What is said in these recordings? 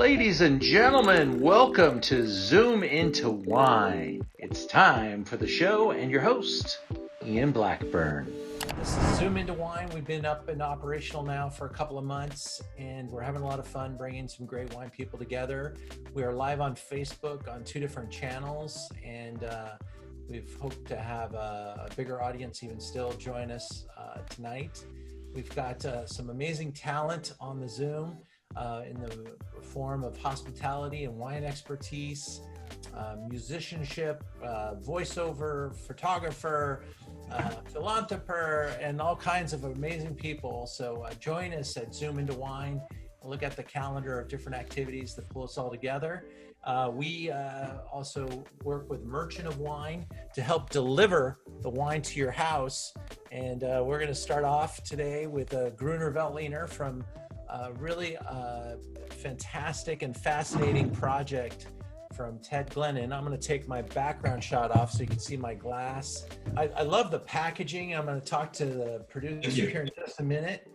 Ladies and gentlemen, welcome to Zoom into Wine. It's time for the show and your host, Ian Blackburn. This is Zoom into Wine. We've been up and operational now for a couple of months, and we're having a lot of fun bringing some great wine people together. We are live on Facebook on 2 different channels, and we've hoped to have a bigger audience even still join us tonight. We've got some amazing talent on the Zoom in the form of hospitality and wine expertise, musicianship, voiceover, photographer, philanthropist, and all kinds of amazing people. So join us at Zoom into Wine. Look at the calendar of different activities that pull us all together. We also work with Merchant of Wine to help deliver the wine to your house. And we're going to start off today with Gruner Veltliner from really fantastic and fascinating project from Ted Glennon. I'm going to take my background shot off so you can see my glass. I love the packaging. I'm going to talk to the producer here in just a minute,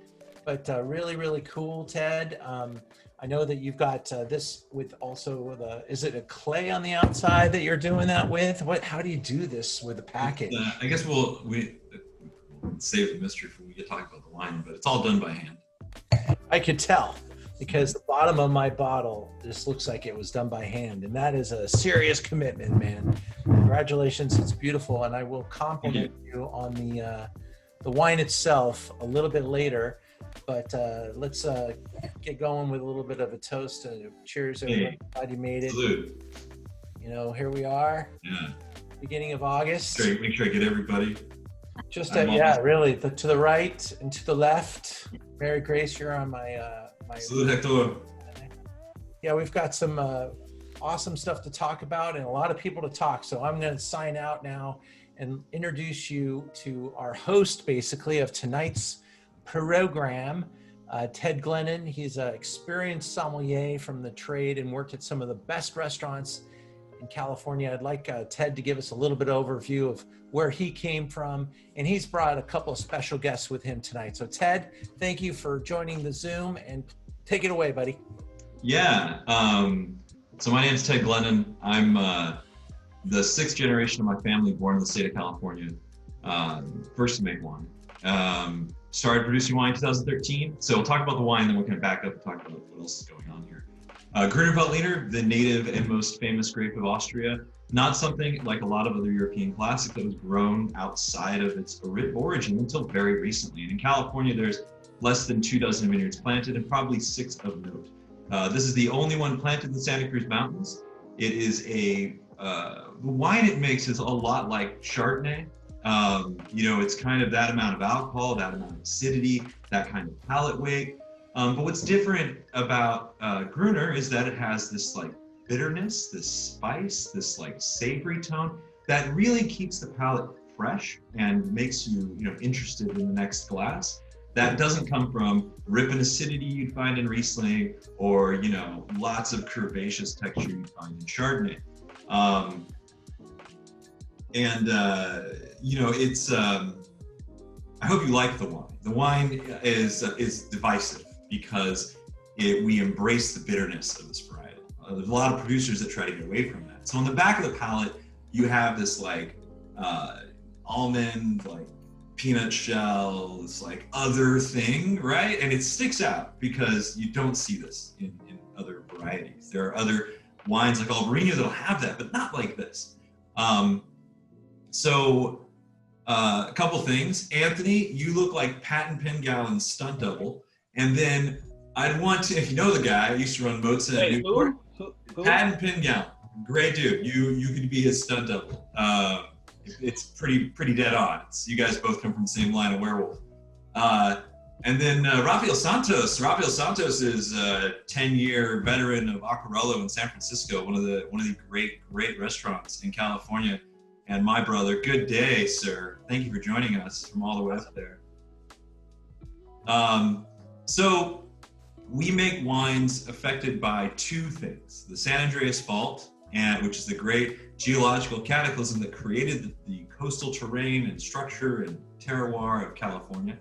but really, really cool, Ted. I know that you've got this with also is it a clay on the outside that you're doing that with? How do you do this with the package? I guess we'll save the mystery for when we get talking about the wine, but it's all done by hand. I could tell because the bottom of my bottle just looks like it was done by hand, and that is a serious commitment, man. Congratulations, it's beautiful, and I will compliment you on the wine itself a little bit later. But let's get going with a little bit of a toast. Cheers, everybody. Glad you made it. Salute. You know, here we are. Yeah. Beginning of August. Make sure I get everybody. Just really to the right and to the left. Mary Grace, you're on my Salute, Hector. Yeah, we've got some awesome stuff to talk about and a lot of people to talk. So I'm going to sign out now and introduce you to our host, basically, of tonight's program, Ted Glennon. He's an experienced sommelier from the trade and worked at some of the best restaurants in California. I'd like Ted to give us a little bit of overview of where he came from, and he's brought a couple of special guests with him tonight. So Ted, thank you for joining the Zoom, and take it away, buddy. Yeah, so my name is Ted Glennon. I'm the 6th generation of my family born in the state of California, first to make wine. Started producing wine in 2013. So we'll talk about the wine, then we're going to back up and talk about what else is going on here. Gruner Veltliner, the native and most famous grape of Austria, not something like a lot of other European classics that was grown outside of its origin until very recently. And in California, there's less than 2 dozen vineyards planted and probably 6 of note. This is the only one planted in the Santa Cruz Mountains. It is the wine it makes is a lot like Chardonnay. It's kind of that amount of alcohol, that amount of acidity, that kind of palate weight. But what's different about Gruner is that it has this like bitterness, this spice, this like savory tone that really keeps the palate fresh and makes you, interested in the next glass. That doesn't come from ripping acidity you'd find in Riesling or, lots of curvaceous texture you'd find in Chardonnay. It's, I hope you like the wine. The wine is divisive because we embrace the bitterness of this varietal. There's a lot of producers that try to get away from that. So on the back of the palate, you have this like almond, like peanut shell, this like other thing, right? And it sticks out because you don't see this in other varieties. There are other wines like Albarino that'll have that, but not like this. So a couple things. Anthony, you look like Patton Pengallen's stunt double. And then I'd want to, if you know the guy, I used to run Mozart in Newport. Who? Patton Pengallen, great dude. You could be his stunt double. It's pretty dead on. You guys both come from the same line of werewolf. And then Rafael Santos. Rafael Santos is a 10-year veteran of Acquarello in San Francisco, one of the great restaurants in California. And my brother, good day, sir. Thank you for joining us from all the way up there. So we make wines affected by 2 things: the San Andreas Fault, which is the great geological cataclysm that created the coastal terrain and structure and terroir of California,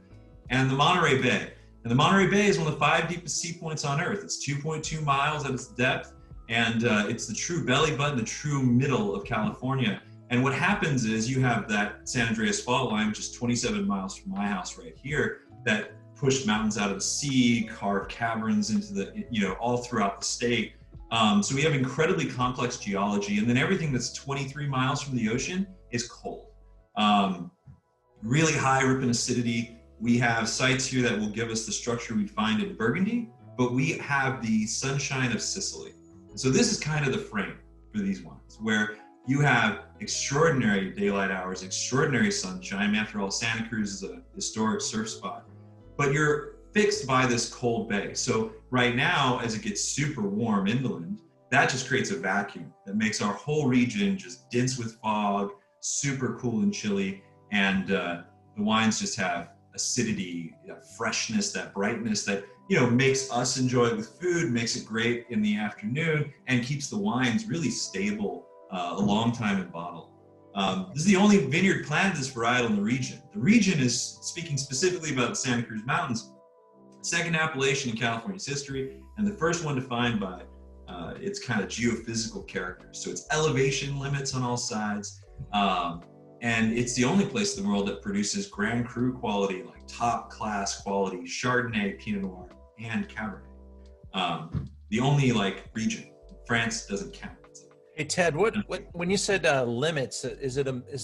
and the Monterey Bay. And the Monterey Bay is one of the 5 deepest sea points on Earth. It's 2.2 miles at its depth, and it's the true belly button, the true middle of California. And what happens is you have that San Andreas fault line, which is 27 miles from my house right here, that pushed mountains out of the sea, carved caverns into the, all throughout the state. So we have incredibly complex geology, and then everything that's 23 miles from the ocean is cold. Really high ripping acidity. We have sites here that will give us the structure we'd find in Burgundy, but we have the sunshine of Sicily. So this is kind of the frame for these ones, where you have extraordinary daylight hours, extraordinary sunshine. After all, Santa Cruz is a historic surf spot, but you're fixed by this cold bay. So right now, as it gets super warm inland, that just creates a vacuum that makes our whole region just dense with fog, super cool and chilly, and the wines just have acidity, freshness, that brightness that makes us enjoy it with food, makes it great in the afternoon, and keeps the wines really stable a long time in bottle. This is the only vineyard planted this varietal in the region. The region is, speaking specifically about the Santa Cruz Mountains, second appellation in California's history, and the first one defined by its kind of geophysical characters. So it's elevation limits on all sides, and it's the only place in the world that produces Grand Cru quality, like top class quality Chardonnay, Pinot Noir, and Cabernet. The only region. France doesn't count. Hey Ted, what when you said limits, is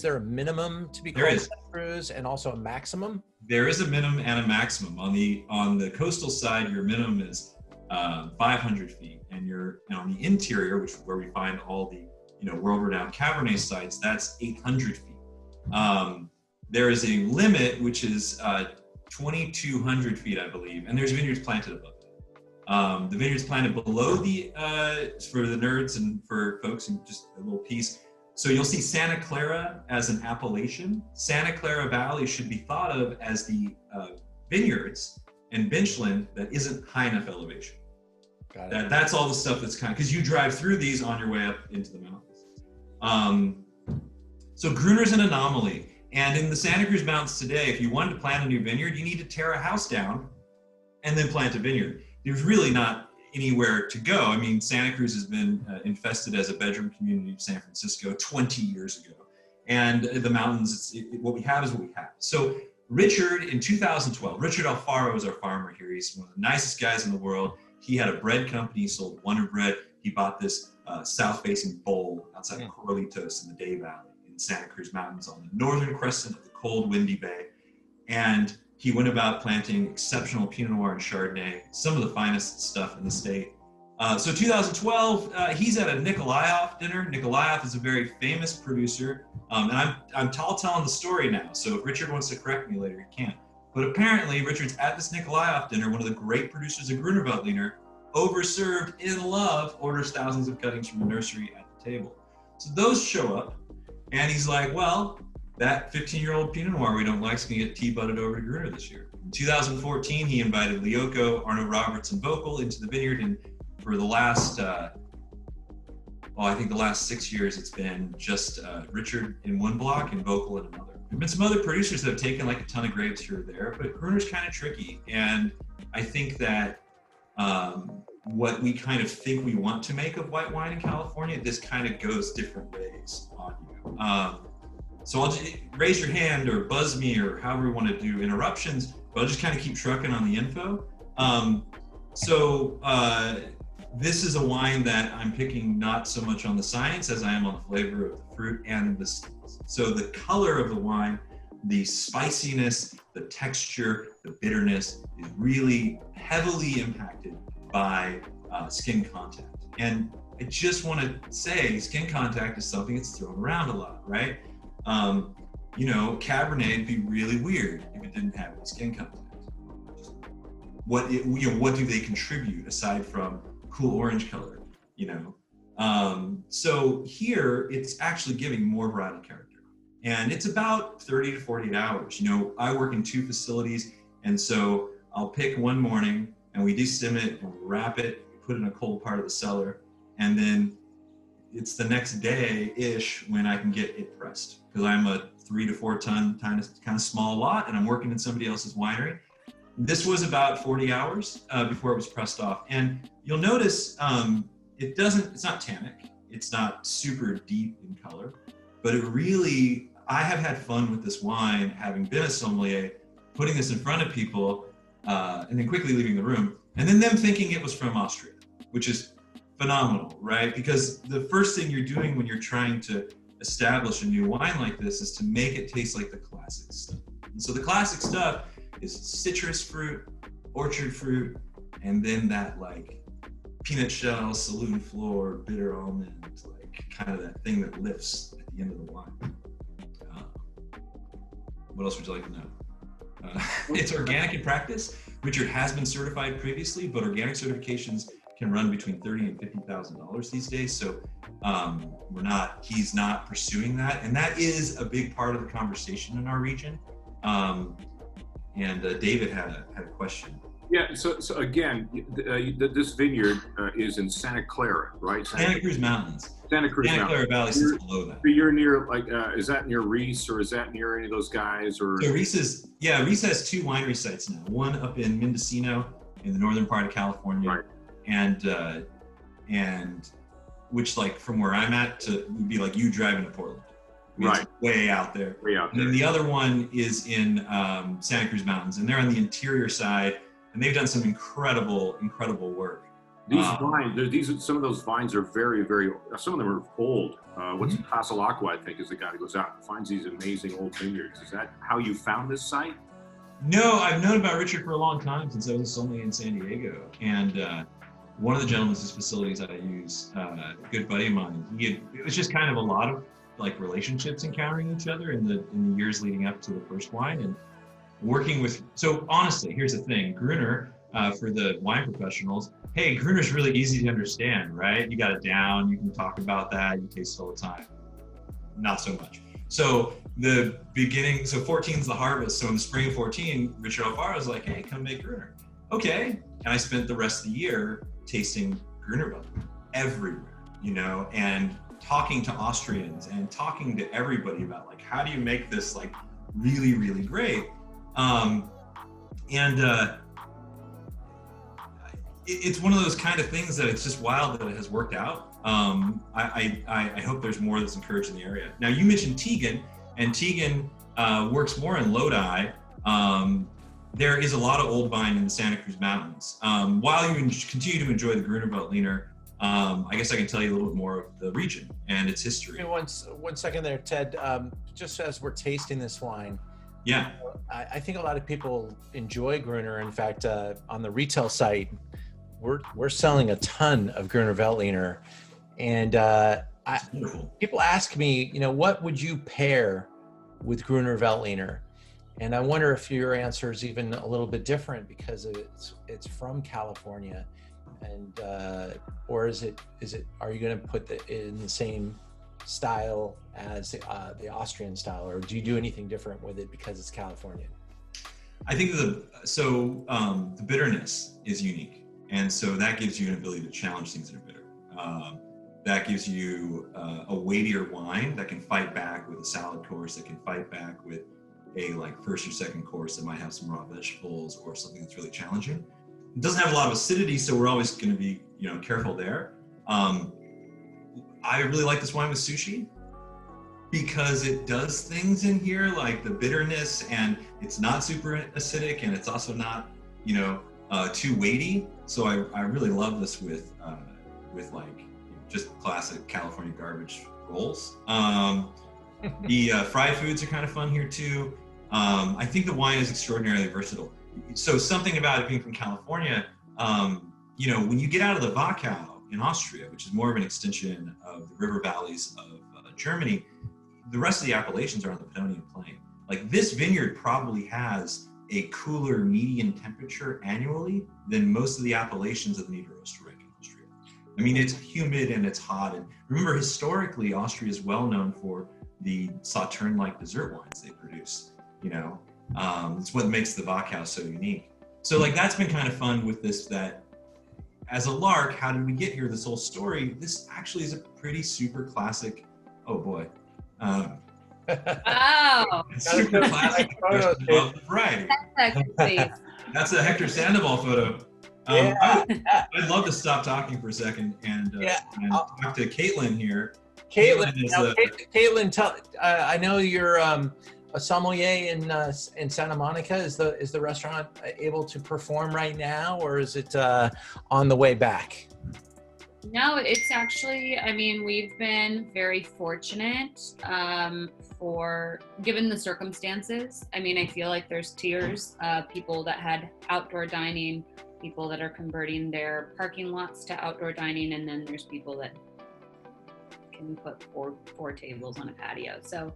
there a minimum to be called Santa Cruz and also a maximum? There is a minimum and a maximum. On the coastal side, your minimum is 500 feet, and on the interior, which is where we find all the world-renowned Cabernet sites, that's 800 feet. There is a limit which is 2,200 feet, I believe, and there's vineyards planted above that. The vineyards planted below for the nerds and for folks, and just a little piece. So you'll see Santa Clara as an appellation. Santa Clara Valley should be thought of as the vineyards and benchland that isn't high enough elevation. Got it. That's all the stuff that's because you drive through these on your way up into the mountains. So Gruner's an anomaly. And in the Santa Cruz Mountains today, if you wanted to plant a new vineyard, you need to tear a house down and then plant a vineyard. There's really not anywhere to go. I mean, Santa Cruz has been infested as a bedroom community of San Francisco 20 years ago. And the mountains, what we have is what we have. So Richard, in 2012, Richard Alfaro is our farmer here. He's one of the nicest guys in the world. He had a bread company, he sold Wonder Bread. He bought this south-facing bowl outside of Corralitos in the Day Valley in Santa Cruz Mountains on the northern crescent of the cold, windy bay. And he went about planting exceptional Pinot Noir and Chardonnay, some of the finest stuff in the state. So 2012, he's at a Nikolaev dinner. Nikolaev is a very famous producer, and I'm telling the story now. So if Richard wants to correct me later, he can. But apparently, Richard's at this Nikolaev dinner. One of the great producers of Gruner Veltliner, overserved, in love, orders thousands of cuttings from the nursery at the table. So those show up, and he's like, well, that 15-year-old Pinot Noir we don't like is going to get tea-butted over to Gruner this year. In 2014, he invited Lyoko, Arno Roberts, and VoCal into the vineyard, and for the last, I think the last 6 years, it's been just Richard in one block and VoCal in another. There have been some other producers that have taken like a ton of grapes here or there, but Gruner's kind of tricky. And I think that what we kind of think we want to make of white wine in California, this kind of goes different ways on you. So I'll just raise your hand or buzz me or however we want to do interruptions, but I'll just kind of keep trucking on the info. This is a wine that I'm picking not so much on the science as I am on the flavor of the fruit and the skins. So the color of the wine, the spiciness, the texture, the bitterness is really heavily impacted by skin contact. And I just want to say skin contact is something that's thrown around a lot, right? Cabernet would be really weird if it didn't have any skin contact. What do they contribute aside from cool orange color, So here it's actually giving more varietal character, and it's about 30 to 48 hours. I work in 2 facilities, and so I'll pick one morning and we destim it and we wrap it, we put it in a cold part of the cellar, and then it's the next day-ish when I can get it pressed, because I'm a 3 to 4 ton kind of small lot, and I'm working in somebody else's winery. This was about 40 hours before it was pressed off. And you'll notice it's not tannic. It's not super deep in color, but I have had fun with this wine, having been a sommelier, putting this in front of people and then quickly leaving the room. And then them thinking it was from Austria, which is phenomenal, right? Because the first thing you're doing when you're trying to establish a new wine like this is to make it taste like the classic stuff. And so the classic stuff is citrus fruit, orchard fruit, and then that like peanut shell, saloon floor, bitter almond, like kind of that thing that lifts at the end of the wine. What else would you like to know? It's organic in practice. Richard has been certified previously, but organic certifications can run between $30,000 and $50,000 these days. So he's not pursuing that. And that is a big part of the conversation in our region. David had a question. Yeah, so again, this vineyard is in Santa Clara, right? Santa Cruz Mountains. Santa Clara Valley sits below that. You're near, like, is that near Reese, or is that near any of those guys? Or so Reese has two winery sites now. One up in Mendocino in the northern part of California, right. and which, like, from where I'm at would be like you driving to Portland. Right. It's way out there. And then the other one is in Santa Cruz Mountains, and they're on the interior side, and they've done some incredible work. These vines, some of those vines are very, very, some of them are old. What's Casalacqua, I think, is the guy who goes out and finds these amazing old vineyards. Is that how you found this site? No, I've known about Richard for a long time, since I was a sommelier in San Diego. And one of the gentlemen whose facilities I use, a good buddy of mine, it was just kind of a lot of like relationships encountering each other in the years leading up to the first wine, and working with. So honestly, here's the thing, Gruner, for the wine professionals, hey, Gruner's really easy to understand, right? You got it down, you can talk about that, you taste it all the time. Not so much. So the beginning, so 14 is the harvest. So in the spring of 14, Richard Alfaro was like, hey, come make Gruner. Okay. And I spent the rest of the year tasting Gruner Veltliner everywhere, and talking to Austrians and talking to everybody about, like, how do you make this like really, really great? It's one of those kind of things that it's just wild that it has worked out. I hope there's more that's encouraged in the area. Now, you mentioned Tegan, and Tegan works more in Lodi. There is a lot of old vine in the Santa Cruz Mountains. While you continue to enjoy the Gruner Veltliner, I guess I can tell you a little bit more of the region and its history. One second there, Ted. Just as we're tasting this wine, yeah, I think a lot of people enjoy Gruner. In fact, on the retail site, we're selling a ton of Gruner Veltliner, and people ask me, what would you pair with Gruner Veltliner? And I wonder if your answer is even a little bit different because it's from California, and or is it are you going to put it in the same style as the Austrian style, or do you do anything different with it because it's California? I think the bitterness is unique, and so that gives you an ability to challenge things that are bitter. That gives you a weightier wine that can fight back with a salad course, that can fight back with a like first or second course that might have some raw vegetables or something that's really challenging. It doesn't have a lot of acidity, so we're always going to be careful there. I really like this wine with sushi because it does things in here like the bitterness, and it's not super acidic, and it's also not too weighty. So I really love this with like just classic California garbage rolls. The fried foods are kind of fun here too. I think the wine is extraordinarily versatile. So something about it being from California, when you get out of the VoCal in Austria, which is more of an extension of the river valleys of Germany, the rest of the appellations are on the Pannonian Plain. Like, this vineyard probably has a cooler median temperature annually than most of the appellations of the Niederösterreich in Austria. I mean, it's humid and it's hot. And remember, historically, Austria is well known for the Sauterne-like dessert wines they produce. It's what makes the VoCal so unique. So like, that's been kind of fun with this, that as a lark, how did we get here? This whole story, this actually is a pretty super classic, oh boy, Oh, Super classic question about the variety. please. That's a Hector Sandoval photo. I'd love to stop talking for a second and talk to Caitlin here. Caitlin, is Caitlin, I know you're a sommelier in Santa Monica. Is the restaurant able to perform right now, or is it on the way back? No, it's actually, I mean, we've been very fortunate for, given the circumstances. I mean, I feel like there's tiers, people that had outdoor dining, people that are converting their parking lots to outdoor dining, and then there's people that can put four tables on a patio. So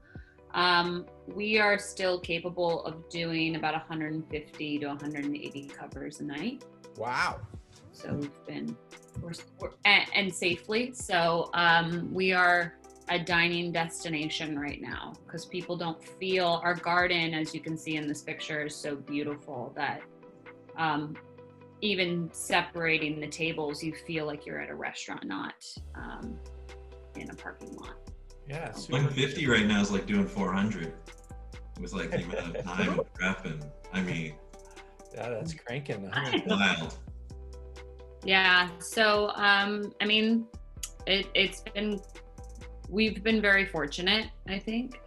we are still capable of doing about 150 to 180 covers a night. Wow. So we've been, and safely. So we are a dining destination right now because people don't feel, our garden, as you can see in this picture, is so beautiful that even separating the tables, you feel like you're at a restaurant, not in a parking lot. Yeah. 150 right now is like doing 400 with like the amount of time and prep, and I mean, yeah, that's cranking. Wild. Yeah. So, I mean, we've been very fortunate, I think.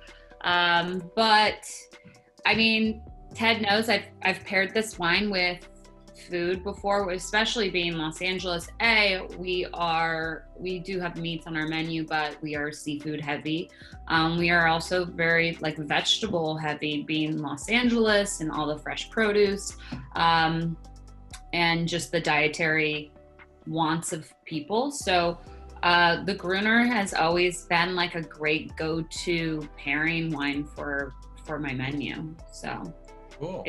But I mean, Ted knows I've paired this wine with food before, especially being Los Angeles. We do have meats on our menu, but we are seafood heavy. We are also very like vegetable heavy, being Los Angeles and all the fresh produce. And just the dietary wants of people. So the Gruner has always been like a great go-to pairing wine for my menu. So cool.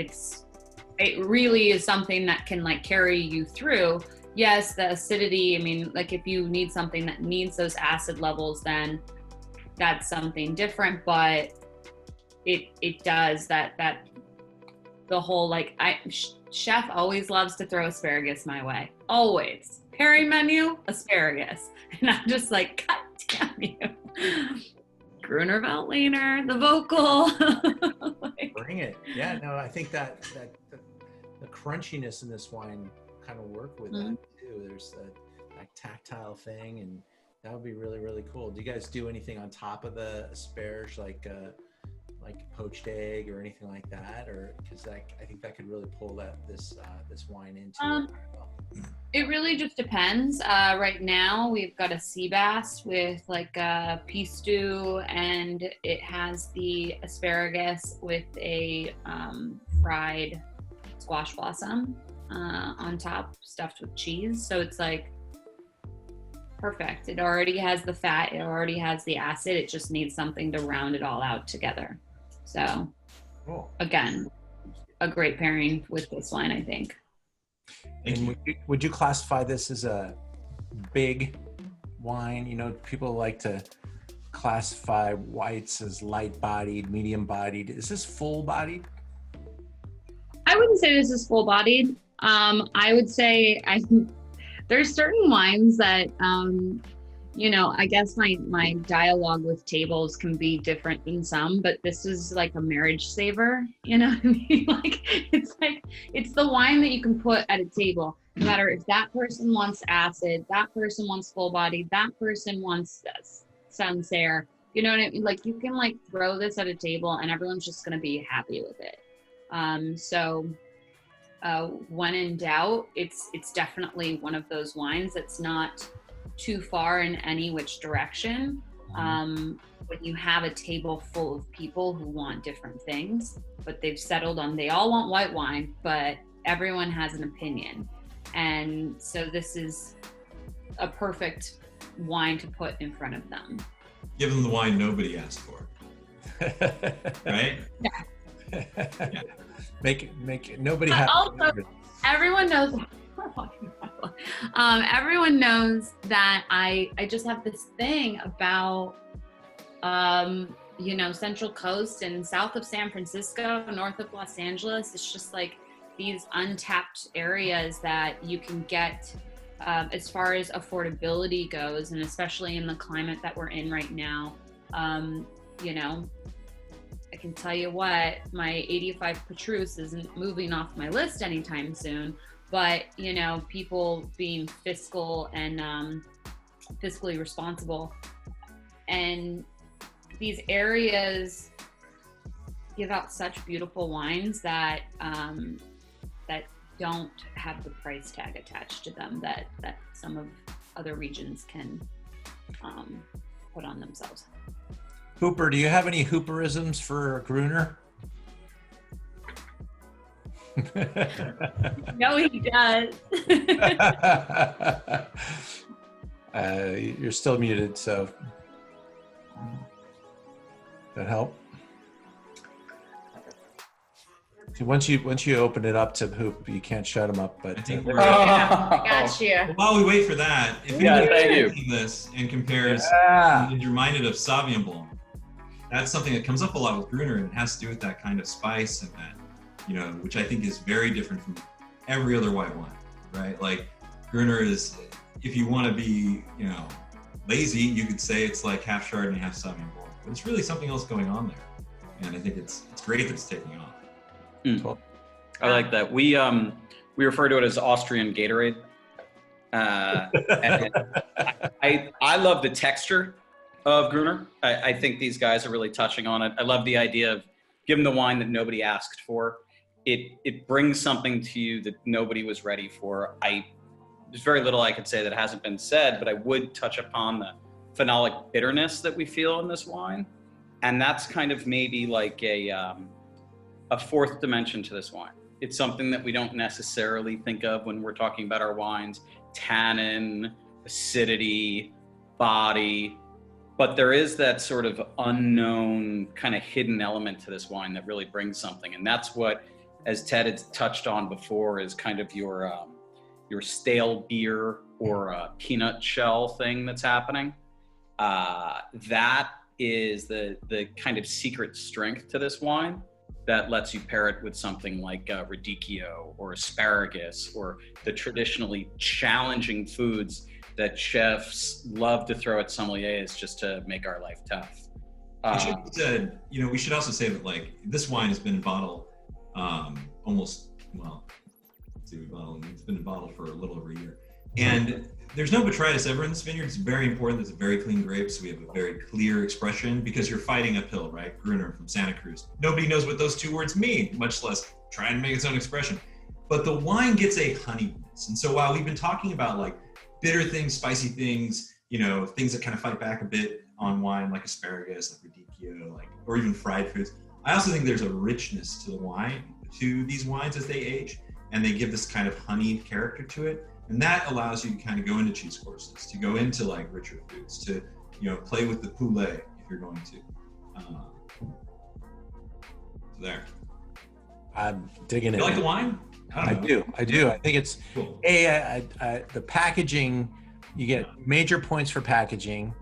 It really is something that can like carry you through. Yes, the acidity, I mean, like if you need something that needs those acid levels, then that's something different, but it does that the whole like chef always loves to throw asparagus my way. Always. Pairing menu, asparagus. And I'm just like, God damn you. Gruner Veltliner, the VoCal. Like, bring it. Yeah, no, I think that the crunchiness in this wine kind of work with that too. There's that tactile thing, and that would be really, really cool. Do you guys do anything on top of the asparage, like poached egg or anything like that, or because I think that could really pull this wine into it. It really just depends. Right now we've got a sea bass with like a pea stew, and it has the asparagus with a fried squash blossom on top, stuffed with cheese. So it's like perfect. It already has the fat, it already has the acid. It just needs something to round it all out together. So cool. Again, a great pairing with this wine, I think. And would you classify this as a big wine? You know, people like to classify whites as light-bodied, medium-bodied. Is this full-bodied? I wouldn't say this is full-bodied. I would say there's certain wines that, you know, I guess my dialogue with tables can be different than some, but this is like a marriage saver, you know what I mean? Like, it's the wine that you can put at a table, no matter if that person wants acid, that person wants full body, that person wants Sancerre, you know what I mean? Like, you can like throw this at a table and everyone's just going to be happy with it. When in doubt, it's definitely one of those wines that's not too far in any which direction. When you have a table full of people who want different things, but they've settled on, they all want white wine, but everyone has an opinion. And so this is a perfect wine to put in front of them. Give them the wine nobody asked for. Right? Yeah. Yeah. Make nobody happy. Also, everyone knows everyone knows that I just have this thing about you know, Central Coast and south of San Francisco, north of Los Angeles. It's just like these untapped areas that you can get as far as affordability goes, and especially in the climate that we're in right now. You know, I can tell you what, my 85 Petrus isn't moving off my list anytime soon. But, you know, people being fiscal and fiscally responsible. And these areas give out such beautiful wines that that don't have the price tag attached to them that some of other regions can put on themselves. Hooper, do you have any Hooperisms for Gruner? No, he does. You're still muted, so that help? See, once you open it up to Hoop, you can't shut him up. But I think we're. I got you. Well, while we wait for that, if thank you this and compares, you're reminded of Sauvignon Blanc. That's something that comes up a lot with Gruner, and it has to do with that kind of spice and that, you know, which I think is very different from every other white wine, right? Like Gruner is, if you want to be, you know, lazy, you could say it's like half Chardonnay, half Sauvignon Blanc, but it's really something else going on there, and I think it's great that it's taking off. I like that. We refer to it as Austrian Gatorade. And I love the texture of Gruner. I think these guys are really touching on it. I love the idea of giving the wine that nobody asked for. It brings something to you that nobody was ready for. There's very little I could say that hasn't been said, but I would touch upon the phenolic bitterness that we feel in this wine. And that's kind of maybe like a fourth dimension to this wine. It's something that we don't necessarily think of when we're talking about our wines: tannin, acidity, body. But there is that sort of unknown kind of hidden element to this wine that really brings something. And that's what, as Ted had touched on before, is kind of your stale beer or peanut shell thing that's happening. That is the kind of secret strength to this wine that lets you pair it with something like radicchio or asparagus or the traditionally challenging foods that chefs love to throw at sommeliers just to make our life tough. We should also say that like this wine has been in bottle it's been in bottle for a little over a year. And there's no botrytis ever in this vineyard. It's very important. It's a very clean grape, so we have a very clear expression because you're fighting uphill, right? Gruner from Santa Cruz. Nobody knows what those two words mean, much less try and make its own expression. But the wine gets a honeyness. And so while we've been talking about like bitter things, spicy things, you know, things that kind of fight back a bit on wine, like asparagus, like radicchio, or even fried foods, I also think there's a richness to the wine, to these wines as they age, and they give this kind of honeyed character to it. And that allows you to kind of go into cheese courses, to go into like richer foods, to, you know, play with the poulet if you're going to. So there. I'm digging it. You like the wine? I do. I think it's cool. The packaging. You get major points for packaging,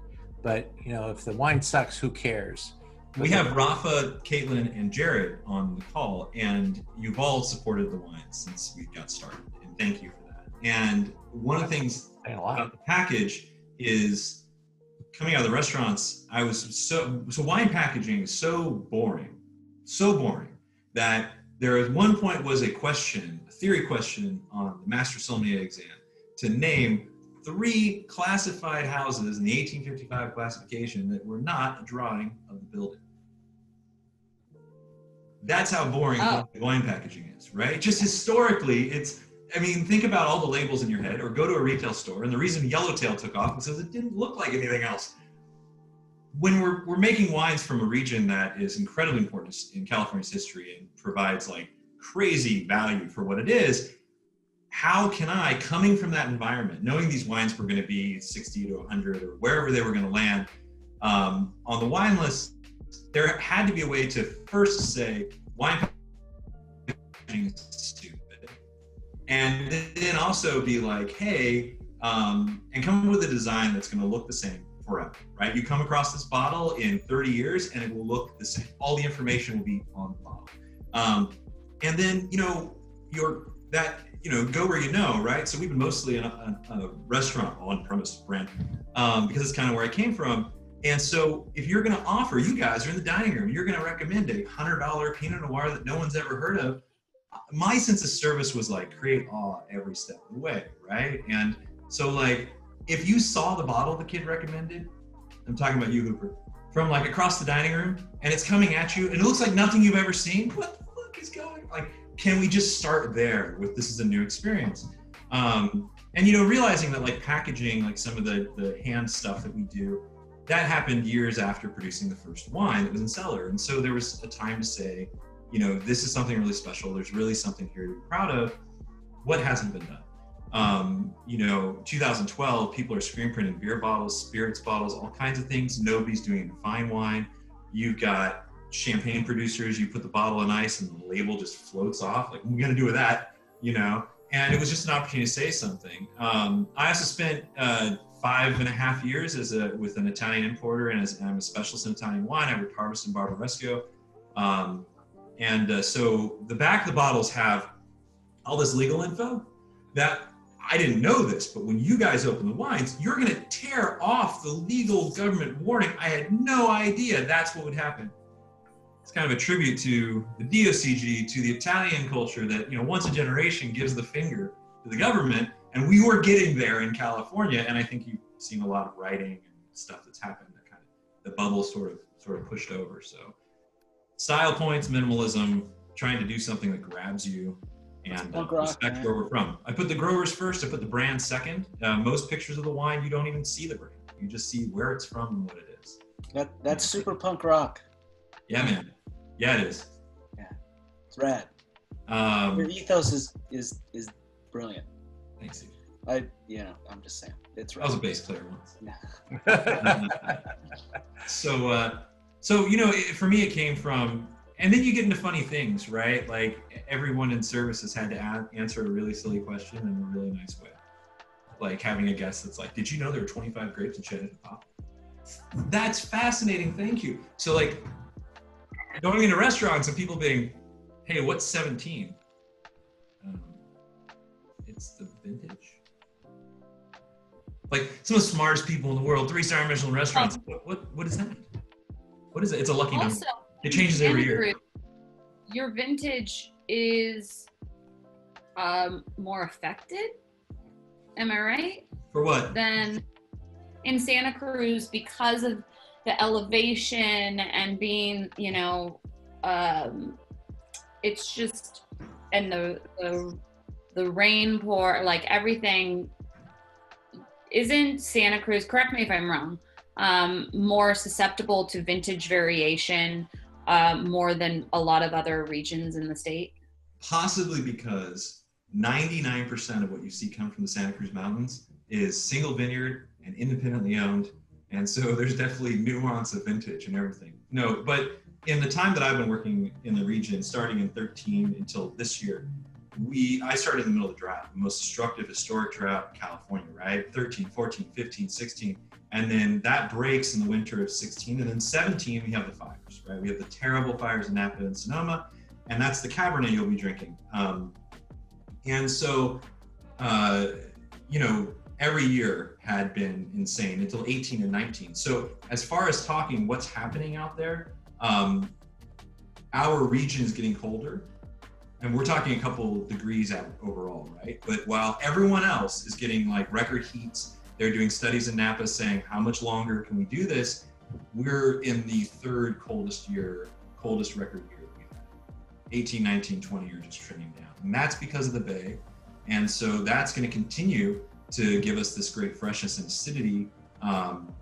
but you know, if the wine sucks, who cares? We have Rafa, Caitlin, and Jared on the call, and you've all supported the wine since we got started, and thank you for that. And one of the things about the package is coming out of the restaurants, I was so wine packaging is so boring that there at one point was a theory question on the Master Sommelier exam to name 3 classified houses in the 1855 classification that were not a drawing of the building. That's how boring wine packaging is, right? Just historically, think about all the labels in your head, or go to a retail store, and the reason Yellowtail took off was because it didn't look like anything else. When we're making wines from a region that is incredibly important in California's history and provides like crazy value for what it is, how can I, coming from that environment, knowing these wines were going to be 60 to 100 or wherever they were going to land on the wine list, there had to be a way to first say wine packaging is stupid, and then also be like, hey, and come up with a design that's going to look the same forever, right? You come across this bottle in 30 years and it will look the same. All the information will be on the bottle. And then, go where you know, right? So we've been mostly in a restaurant on-premise brand because it's kind of where I came from. And so if you're going to offer, you guys are in the dining room, you're going to recommend a $100 Pinot Noir that no one's ever heard of. My sense of service was like create awe every step of the way, right? And so like, if you saw the bottle the kid recommended, I'm talking about you, Hooper, from like across the dining room, and it's coming at you, and it looks like nothing you've ever seen, what the fuck is going? Like, can we just start there with this is a new experience? And you know, realizing that like packaging, like some of the hand stuff that we do, that happened years after producing the first wine that was in cellar. And so there was a time to say, you know, this is something really special. There's really something here to be proud of. What hasn't been done? You know, 2012, people are screen printing beer bottles, spirits bottles, all kinds of things. Nobody's doing it in fine wine. You've got champagne producers, you put the bottle in ice and the label just floats off. Like, what are we gonna do with that? You know? And it was just an opportunity to say something. I also spent 5.5 years with an Italian importer, and I'm a specialist in Italian wine. I would harvest in Barbaresco. So the back of the bottles have all this legal info that I didn't know this, but when you guys open the wines, you're going to tear off the legal government warning. I had no idea that's what would happen. It's kind of a tribute to the DOCG, to the Italian culture that, you know, once a generation gives the finger to the government, and we were getting there in California. And I think you've seen a lot of writing and stuff that's happened that kind of, the bubble sort of pushed over. So style points, minimalism, trying to do something that grabs you, and respect where we're from. I put the growers first, I put the brand second. Most pictures of the wine, you don't even see the brand. You just see where it's from and what it is. That's super punk rock. Yeah, man. Yeah, it is. Yeah, it's rad. Your ethos is brilliant. Thanks, Steve. I'm just saying, it's rad. I was a bass player once. Yeah. So you know, for me, it came from, and then you get into funny things, right? Like everyone in service has had to answer a really silly question in a really nice way. Like having a guest that's like, "Did you know there were 25 grapes in Cheddar Pop?" That's fascinating. Thank you. So like, going into restaurants and people being, "Hey, what's 17?" It's the vintage. Like some of the smartest people in the world, 3-star Michelin restaurants. What is that? What is it? It's a lucky number. It changes every year. Your vintage is more affected. Am I right? For what? Than in Santa Cruz, because of the elevation and being, you know, it's just, and the rain pour, like everything. Isn't Santa Cruz, correct me if I'm wrong, more susceptible to vintage variation more than a lot of other regions in the state? Possibly because 99% of what you see come from the Santa Cruz Mountains is single vineyard and independently owned. And so there's definitely nuance of vintage and everything. No, but in the time that I've been working in the region, starting in 13 until this year, I started in the middle of the drought, the most destructive historic drought in California, right? 13, 14, 15, 16. And then that breaks in the winter of 16. And then 17, we have the fires, right? We have the terrible fires in Napa and Sonoma, and that's the Cabernet you'll be drinking. And so, you know, every year had been insane until 18 and 19. So as far as talking what's happening out there, our region is getting colder. And we're talking a couple degrees out overall, right? But while everyone else is getting like record heats, they're doing studies in Napa saying, how much longer can we do this? We're in the third coldest record year we've had. 18, 19, 20 are just trending down. And that's because of the bay. And so that's going to continue to give us this great freshness and acidity.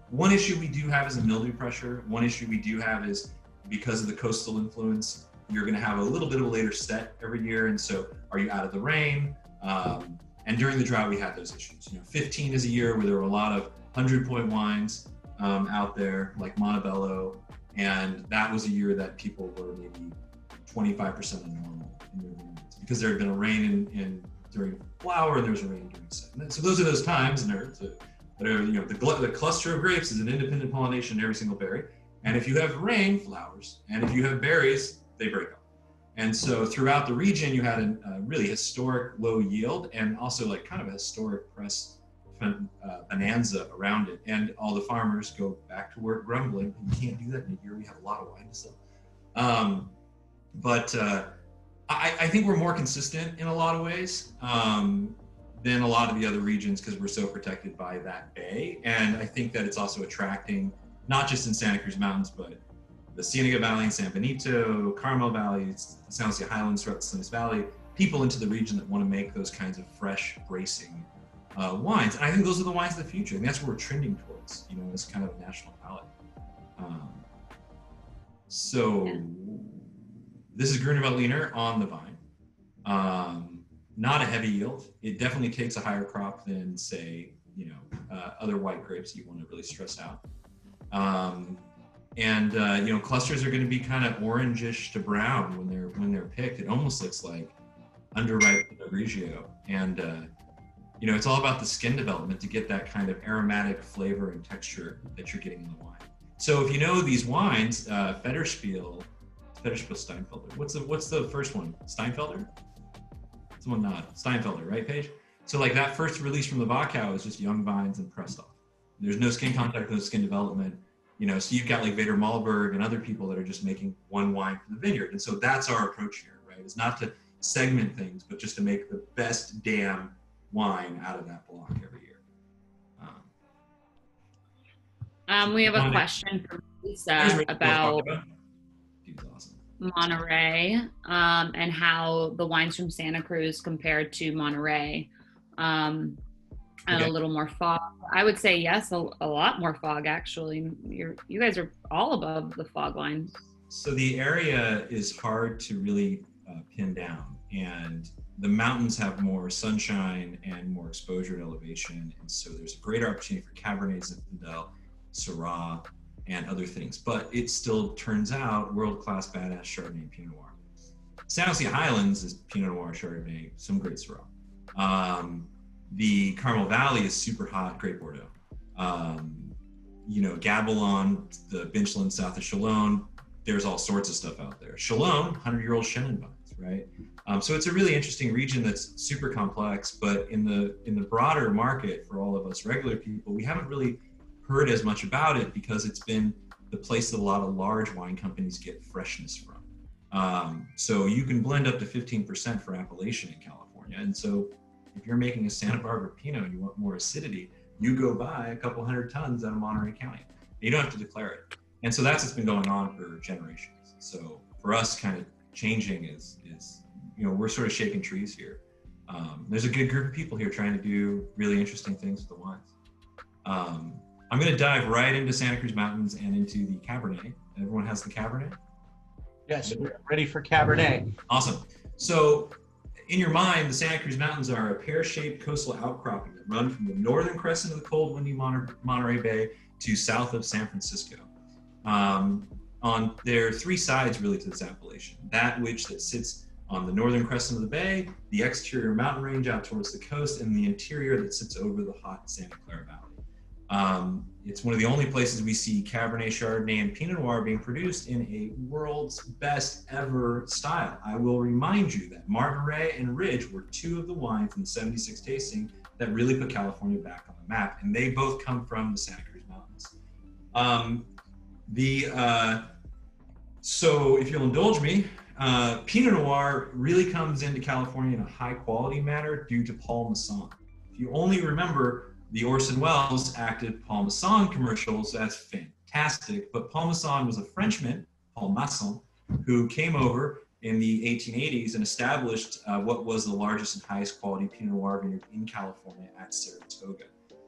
One issue we do have is a mildew pressure. One issue we do have is because of the coastal influence, you're going to have a little bit of a later set every year. And so are you out of the rain? And during the drought, we had those issues. You know, 15 is a year where there were a lot of 100-point wines out there, like Montebello. And that was a year that people were maybe 25% of normal in their vineyards because there had been a rain during flower and there was a rain during set. And so those are those times in Earth that are, you know, the cluster of grapes is an independent pollination in every single berry. And if you have rain, flowers. And if you have berries, they break up. And so throughout the region, you had a really historic low yield and also like kind of a historic press bonanza around it, and all the farmers go back to work grumbling. You can't do that in a year. We have a lot of wine to sell. But I think we're more consistent in a lot of ways than a lot of the other regions because we're so protected by that bay. And I think that it's also attracting, not just in Santa Cruz Mountains, but the Cienega Valley and San Benito, Carmel Valley, San Jose Highlands throughout the Salinas Valley, people into the region that want to make those kinds of fresh, bracing wines. And I think those are the wines of the future. And that's what we're trending towards, this kind of national palate. This is Gruner Veltliner on the vine. Not a heavy yield. It definitely takes a higher crop than, say, other white grapes you want to really stress out. Clusters are going to be kind of orangish to brown when they're picked. It almost looks like underripe Pinot Grigio, and it's all about the skin development to get that kind of aromatic flavor and texture that you're getting in the wine. So if you know these wines, Federspiel Steinfelder. What's the first one? Steinfelder? Someone nod. Steinfelder, right, Paige? So like that first release from the VoCal is just young vines and pressed off. There's no skin contact, no skin development. So you've got like Vader Malberg and other people that are just making one wine from the vineyard. And so that's our approach here, right? It's not to segment things, but just to make the best damn wine out of that block every year. We have a question from Lisa about awesome. Monterey and how the wines from Santa Cruz compared to Monterey. And a little more fog. I would say yes, a lot more fog actually. You guys are all above the fog line. So the area is hard to really pin down, and the mountains have more sunshine and more exposure to elevation, and so there's a greater opportunity for Cabernet Zinfandel, Syrah, and other things. But it still turns out world-class badass Chardonnay and Pinot Noir. San Jose Highlands is Pinot Noir, Chardonnay, some great Syrah. The Carmel Valley is super hot, great Bordeaux. Gabalon, the Benchland south of Chalon, there's all sorts of stuff out there. Chalon, 100-year-old Chenin vines, right? So it's a really interesting region that's super complex, but in the broader market for all of us regular people, we haven't really heard as much about it because it's been the place that a lot of large wine companies get freshness from. So you can blend up to 15% for appellation in California. And so if you're making a Santa Barbara Pinot and you want more acidity, you go buy a couple 100 tons out of Monterey County. You don't have to declare it. And so that's what's been going on for generations. So for us, kind of changing is we're sort of shaking trees here. There's a good group of people here trying to do really interesting things with the wines. I'm going to dive right into Santa Cruz Mountains and into the Cabernet. Everyone has the Cabernet? Yes, we're ready for Cabernet. Awesome. So in your mind, the Santa Cruz Mountains are a pear-shaped coastal outcropping that run from the northern crescent of the cold, windy Monterey Bay to south of San Francisco. There are three sides really to this appellation. That sits on the northern crescent of the bay, the exterior mountain range out towards the coast, and the interior that sits over the hot Santa Clara Valley. It's one of the only places we see Cabernet, Chardonnay, and Pinot Noir being produced in a world's best ever style. I will remind you that Margaret and Ridge were two of the wines in the 76 tasting that really put California back on the map, and they both come from the Santa Cruz Mountains. So if you'll indulge me, Pinot Noir really comes into California in a high quality manner due to Paul Masson. If you only remember the Orson Welles acted Paul Masson commercials, that's fantastic. But Paul Masson was a Frenchman, Paul Masson, who came over in the 1880s and established what was the largest and highest quality Pinot Noir vineyard in California at Saratoga.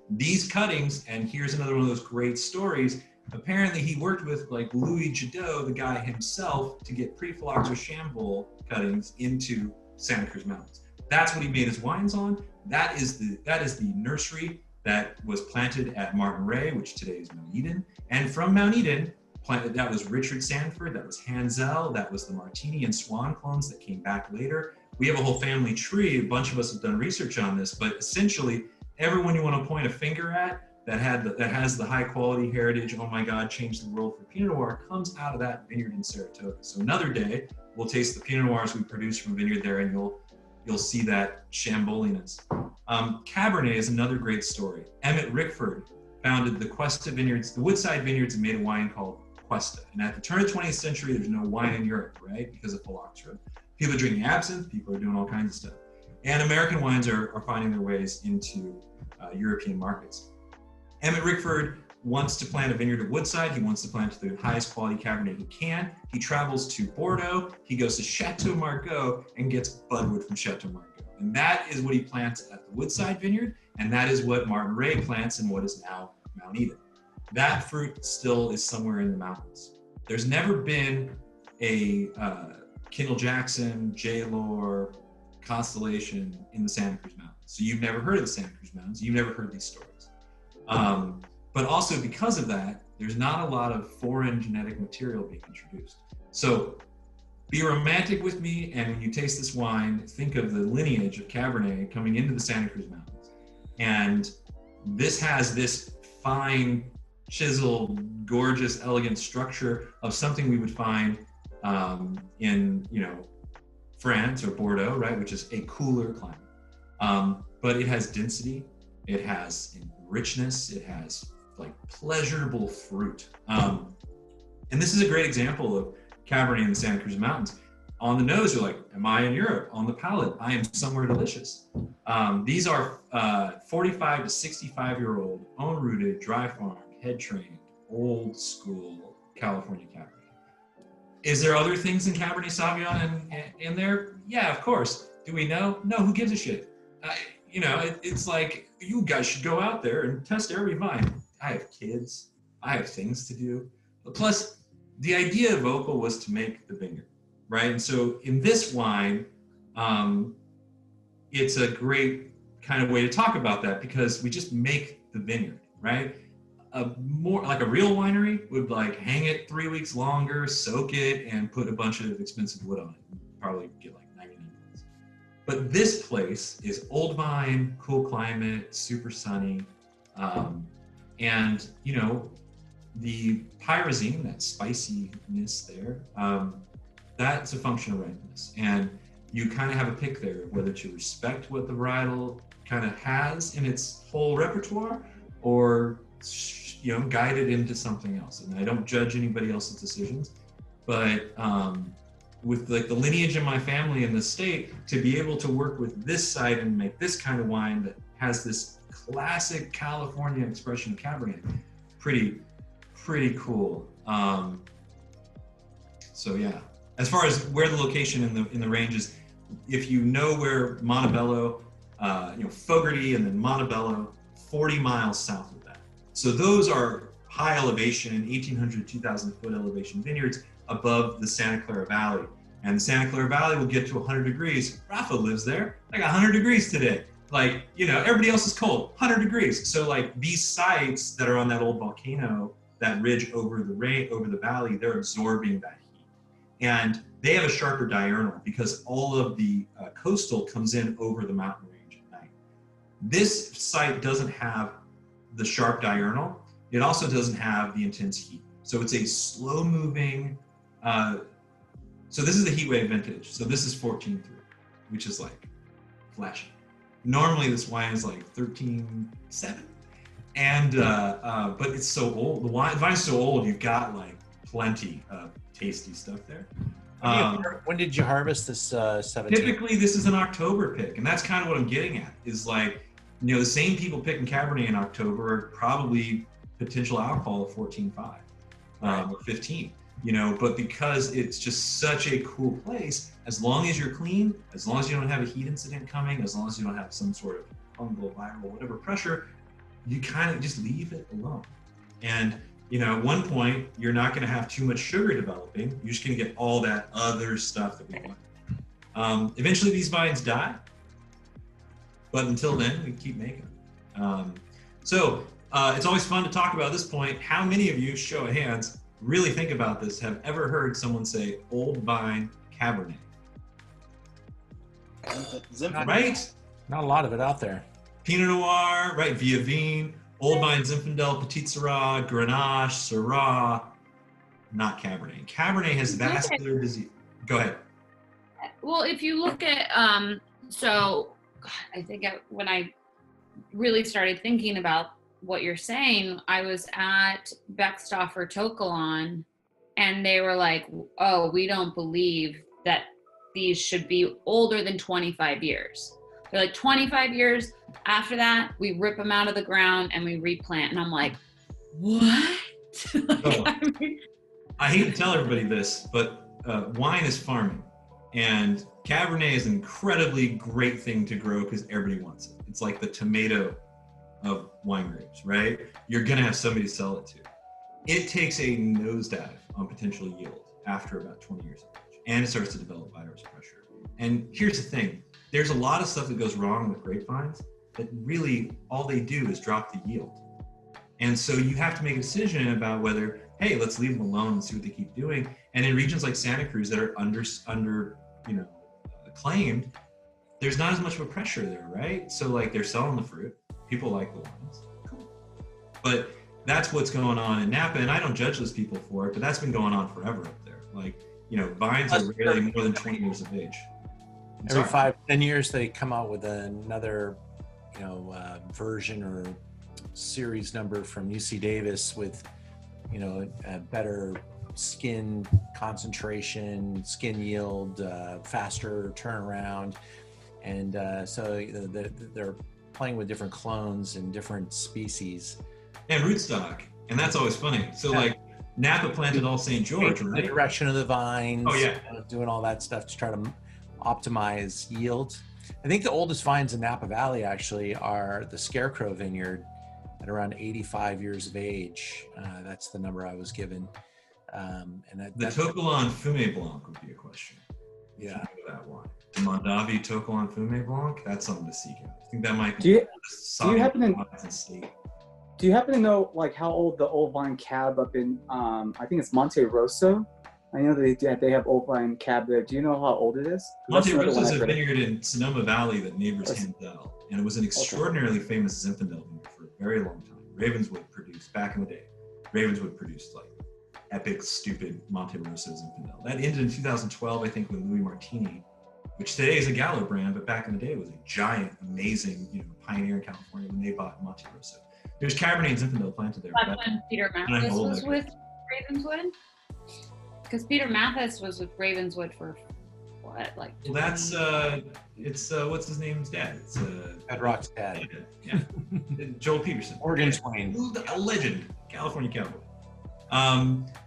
These cuttings, and here's another one of those great stories, apparently he worked with like Louis Jadot, the guy himself, to get Pre-Phylloxera Chamboul cuttings into Santa Cruz Mountains. That's what he made his wines on. That is the nursery that was planted at Martinray, which today is Mount Eden. And from Mount Eden, that was Richard Sanford, that was Hansel, that was the Martini and Swan clones that came back later. We have a whole family tree. A bunch of us have done research on this, but essentially everyone you want to point a finger at that has the high quality heritage, oh my God, changed the world for Pinot Noir, comes out of that vineyard in Saratoga. So another day, we'll taste the Pinot Noirs we produce from vineyard there, and you'll see that Chambouliness. Cabernet is another great story. Emmett Rickford founded the Cuesta Vineyards, the Woodside Vineyards, and made a wine called Cuesta. And at the turn of the 20th century, there's no wine in Europe, right? Because of phylloxera. People are drinking absinthe, people are doing all kinds of stuff. And American wines are finding their ways into European markets. Emmett Rickford wants to plant a vineyard at Woodside. He wants to plant the highest quality Cabernet he can. He travels to Bordeaux. He goes to Chateau Margaux and gets budwood from Chateau Margaux. And that is what he plants at the Woodside Vineyard. And that is what Martin Ray plants in what is now Mount Eden. That fruit still is somewhere in the mountains. There's never been a Kendall Jackson, J-Lore, Constellation in the Santa Cruz Mountains. So you've never heard of the Santa Cruz Mountains. You've never heard these stories. But also because of that, there's not a lot of foreign genetic material being introduced. So be romantic with me, and when you taste this wine, think of the lineage of Cabernet coming into the Santa Cruz Mountains. And this has this fine, chiseled, gorgeous, elegant structure of something we would find in, France or Bordeaux, right, which is a cooler climate. But it has density, it has richness, it has like pleasurable fruit. And this is a great example of Cabernet in the Santa Cruz Mountains. On the nose, you're like, am I in Europe? On the palate, I am somewhere delicious. These are 45 to 65-year-old, own-rooted, dry farm, head-trained, old school California Cabernet. Is there other things in Cabernet Sauvignon in there? Yeah, of course. Do we know? No, who gives a shit? It's like, you guys should go out there and test every vine. I have kids. I have things to do. Plus, the idea of VoCal was to make the vineyard, right? And so in this wine, it's a great kind of way to talk about that because we just make the vineyard, right? More like a real winery would like hang it 3 weeks longer, soak it, and put a bunch of expensive wood on it. Probably get like 99 pounds. But this place is old vine, cool climate, super sunny, and the pyrazine, that spiciness there, that's a function of ripeness. And you kind of have a pick there, whether to respect what the varietal kind of has in its whole repertoire or guide it into something else. And I don't judge anybody else's decisions, but with like the lineage of my family in the state, to be able to work with this site and make this kind of wine that has this classic California expression of Cabernet, pretty cool. So yeah, as far as where the location in the range is, if you know where Montebello, Fogarty and then Montebello, 40 miles south of that. So those are high elevation, 1,800, 2,000 foot elevation vineyards above the Santa Clara Valley. And the Santa Clara Valley will get to 100 degrees. Rafa lives there. Like 100 degrees today. Like, everybody else is cold, 100 degrees. So like these sites that are on that old volcano, that ridge over the valley, they're absorbing that heat. And they have a sharper diurnal because all of the coastal comes in over the mountain range at night. This site doesn't have the sharp diurnal. It also doesn't have the intense heat. So it's a slow moving, so this is the heat wave vintage. So this is 14.3, which is like flashy. Normally this wine is like 13.7. And, but it's so old. The vine's so old, you've got like plenty of tasty stuff there. When did you harvest this 17? Typically this is an October pick. And that's kind of what I'm getting at is like, the same people picking Cabernet in October are probably potential alcohol of 14.5 or 15, but because it's just such a cool place, as long as you're clean, as long as you don't have a heat incident coming, as long as you don't have some sort of fungal, viral, whatever pressure, you kind of just leave it alone. And, at one point, you're not going to have too much sugar developing. You're just going to get all that other stuff that we want. Eventually, these vines die. But until then, we keep making them. So it's always fun to talk about this point. How many of you, show of hands, really think about this, have ever heard someone say old vine Cabernet? Right? Not a lot of it out there. Pinot Noir, right? Via Vine, old vine Zinfandel, Petit Syrah, Grenache, Syrah, not Cabernet. Cabernet has vascular disease. Go ahead. Well, if you look at, so I think when I really started thinking about what you're saying, I was at Beckstoffer Tokalon, and they were like, oh, we don't believe that these should be older than 25 years. They're like, 25 years, after that, we rip them out of the ground and we replant. And I'm like, what? Oh, I hate to tell everybody this, but wine is farming. And Cabernet is an incredibly great thing to grow because everybody wants it. It's like the tomato of wine grapes, right? You're gonna have somebody to sell it to. It takes a nosedive on potential yield after about 20 years of age, and it starts to develop virus pressure. And here's the thing, there's a lot of stuff that goes wrong with grapevines that really all they do is drop the yield. And so you have to make a decision about whether, hey, let's leave them alone and see what they keep doing. And in regions like Santa Cruz that are under claimed, there's not as much of a pressure there, right? So like they're selling the fruit, people like the wines, cool. But that's what's going on in Napa, and I don't judge those people for it, but that's been going on forever up there. Like, vines are rarely more than 20 years of age. Every 5-10 years, they come out with another, version or series number from UC Davis with, a better skin concentration, skin yield, faster turnaround. And so they're playing with different clones and different species. And rootstock. And that's always funny. So like Napa planted all St. George, right? The direction of the vines. Oh, yeah. Doing all that stuff to try to optimize yield. I think the oldest vines in Napa Valley actually are the Scarecrow Vineyard at around 85 years of age. That's the number I was given. The Tokalon Fumé Blanc would be a question. Yeah. That one. The Mondavi Tokalon Fumé Blanc, that's something to seek out. I think that might be do you happen to know like how old the old vine cab up in I think it's Monte Rosso? I know they have old vine cab there. Do you know how old it is? Monte Rosso is a vineyard in Sonoma Valley that neighbors Handel, and it was an extraordinarily famous Zinfandel vineyard for a very long time. Ravenswood produced back in the day. Ravenswood produced like epic, stupid Monte Rosso Zinfandel. That ended in 2012, I think, with Louis Martini, which today is a Gallo brand, but back in the day it was a giant, amazing, pioneer in California when they bought Monte Rosso. There's Cabernet and Zinfandel planted there. That's when Peter Mathis was with Ravenswood? Because Peter Mathis was with Ravenswood for what, like? Well, that's it's what's his name's dad? It's Bedrock's dad. Yeah, Joel Peterson. Oregon Twain, a legend, California cowboy.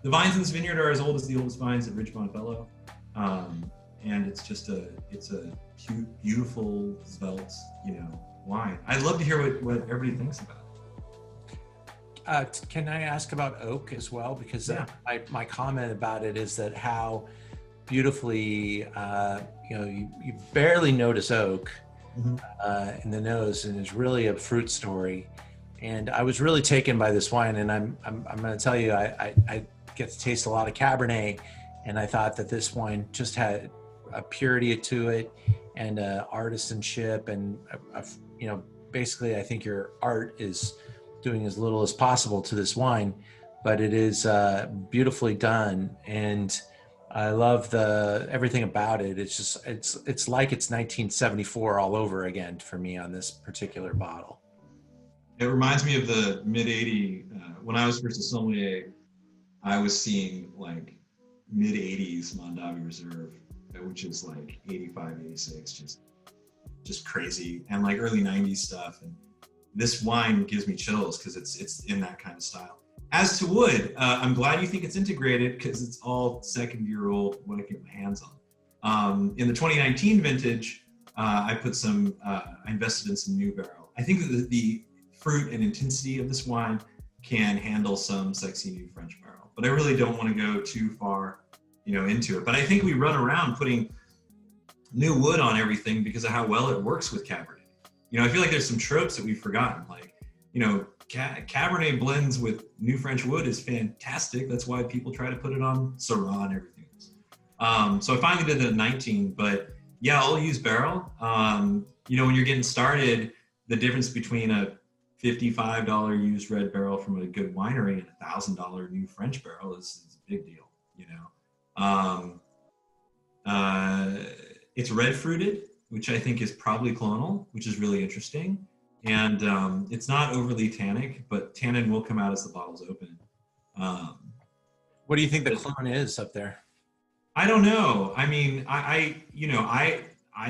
The vines in this vineyard are as old as the oldest vines at Ridge Montebello, and it's just a cute, beautiful, svelte, wine. I'd love to hear what everybody thinks about it. Can I ask about oak as well? Because my comment about it is that how beautifully, you barely notice oak in the nose, and it's really a fruit story. And I was really taken by this wine, and I'm going to tell you, I get to taste a lot of Cabernet, and I thought that this wine just had a purity to it and artisanship, and basically I think your art is doing as little as possible to this wine, but it is beautifully done, and I love everything about it. It's just it's like it's 1974 all over again for me on this particular bottle. It reminds me of the mid-'80s. When I was first a sommelier, I was seeing like mid-'80s Mondavi Reserve, which is like 85, 86, just crazy, and like early 90s stuff. And this wine gives me chills because it's in that kind of style. As to wood, I'm glad you think it's integrated because it's all second-year-old what I can get my hands on. In the 2019 vintage, I invested in some new barrel. I think that the fruit and intensity of this wine can handle some sexy new French barrel, but I really don't want to go too far, into it. But I think we run around putting new wood on everything because of how well it works with Cabernet. I feel like there's some tropes that we've forgotten. Like, Cabernet blends with new French wood is fantastic. That's why people try to put it on Syrah and everything else. So I finally did it at 19, but yeah, I'll use barrel. When you're getting started, the difference between a $55 used red barrel from a good winery and a $1,000 new French barrel is a big deal, It's red fruited, which I think is probably clonal, which is really interesting. and it's not overly tannic, but tannin will come out as the bottle's open. What do you think the clone is up there? I don't know. I mean, I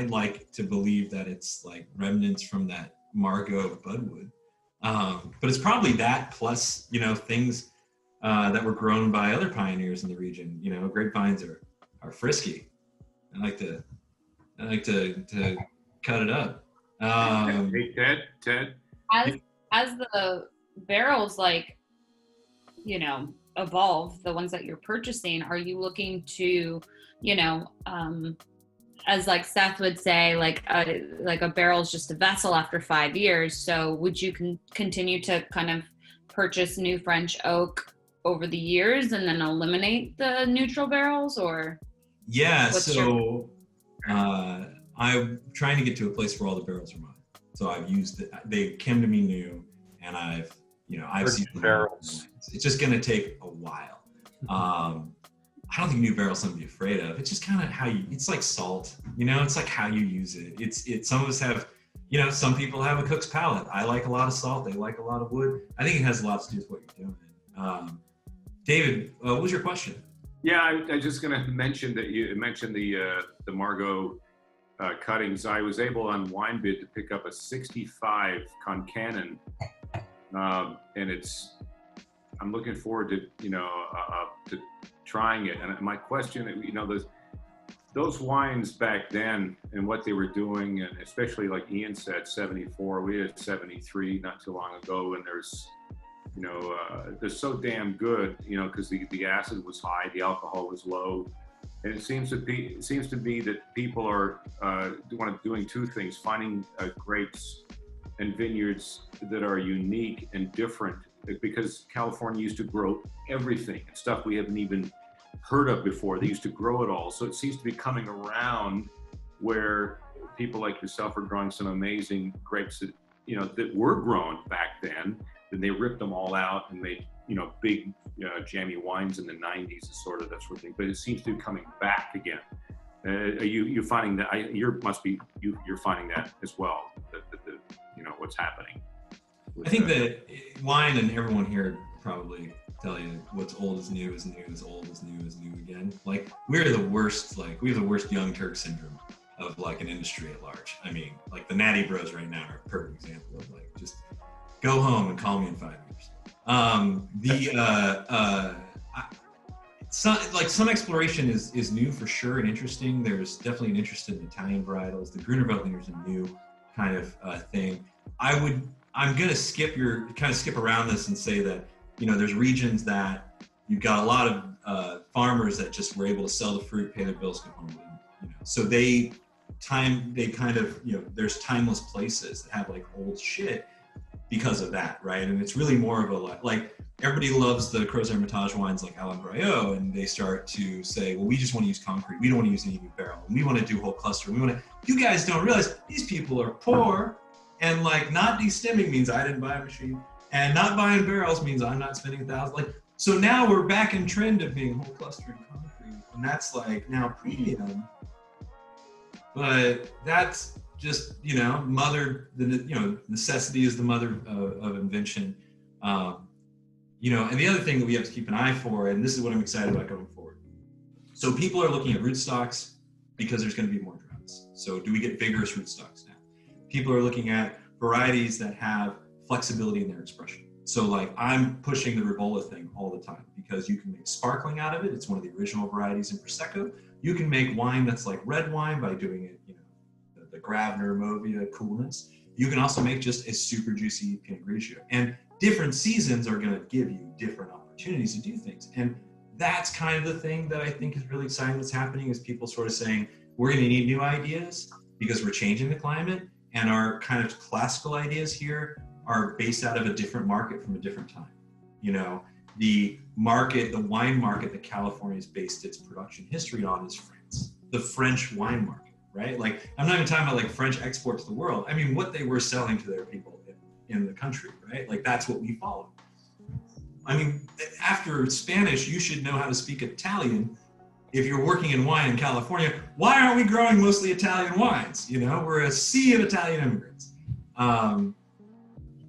like to believe that it's like remnants from that Margot Budwood, but it's probably that plus things that were grown by other pioneers in the region. Grapevines are frisky. I like to cut it up. Hey, Ted. As the barrels evolve, the ones that you're purchasing, are you looking to, as like Seth would say, like a barrel is just a vessel after 5 years. So would you continue to kind of purchase new French oak over the years and then eliminate the neutral barrels, or? Yeah, so I'm trying to get to a place where all the barrels are mine. So I've used it. They came to me new, and I've seen barrels. It's just going to take a while. I don't think new barrels something to be afraid of. It's just kind of it's like salt, it's like how you use it. Some of us have, some people have a cook's palate. I like a lot of salt. They like a lot of wood. I think it has a lot to do with what you're doing. David, what was your question? Yeah, I was just going to mention that you mentioned the Margot cuttings. I was able on WineBid to pick up a 65 Concannon, and I'm looking forward to to trying it. And my question, those wines back then and what they were doing, and especially like Ian said, 74. We had 73 not too long ago, and they're so damn good, because the acid was high, the alcohol was low, and it seems to be that people are doing two things: finding grapes and vineyards that are unique and different, because California used to grow everything, stuff we haven't even heard of before. They used to grow it all, so it seems to be coming around where people like yourself are growing some amazing grapes that that were grown back then. Then they ripped them all out and made big jammy wines in the 90s, sort of that sort of thing. But it seems to be coming back again. Are you finding that? You're finding that as well. That what's happening. I think that wine, and everyone here probably tell you what's old is new, is new is old, is new again. Like we're the worst. Like we have the worst young Turk syndrome of like an industry at large. I mean, like the Natty Bros right now are a perfect example of like just go home and call me in 5 years. Some exploration is new for sure and interesting. There's definitely an interest in Italian varietals. The Gruner Veltliner is a new kind of thing. I'm gonna skip around this and say that there's regions that you've got a lot of farmers that just were able to sell the fruit, pay their bills, go home. So there's timeless places that have like old shit because of that, right? And it's really more of a like everybody loves the Crozes Hermitage wines like Alain Braillot, and they start to say, well, we just want to use concrete. We don't want to use any new barrel. And we want to do whole cluster. You guys don't realize these people are poor, and like not destemming means I didn't buy a machine, and not buying barrels means I'm not spending $1,000. So now we're back in trend of being whole cluster and concrete, and that's like now premium. But that's just necessity is the mother of invention. And the other thing that we have to keep an eye for, and this is what I'm excited about going forward. So people are looking at rootstocks because there's going to be more droughts. So do we get vigorous rootstocks now? People are looking at varieties that have flexibility in their expression. So like I'm pushing the Ribolla thing all the time because you can make sparkling out of it. It's one of the original varieties in Prosecco. You can make wine that's like red wine by doing it, the Gravner, Movia coolness. You can also make just a super juicy Pinot Grigio. And different seasons are going to give you different opportunities to do things. And that's kind of the thing that I think is really exciting that's happening, is people sort of saying, we're going to need new ideas because we're changing the climate, and our kind of classical ideas here are based out of a different market from a different time. The wine market that California's based its production history on is France, the French wine market, right? Like, I'm not even talking about like French export to the world. I mean, what they were selling to their people in the country, right? Like, that's what we follow. I mean, after Spanish, you should know how to speak Italian if you're working in wine in California. Why aren't we growing mostly Italian wines? We're a sea of Italian immigrants.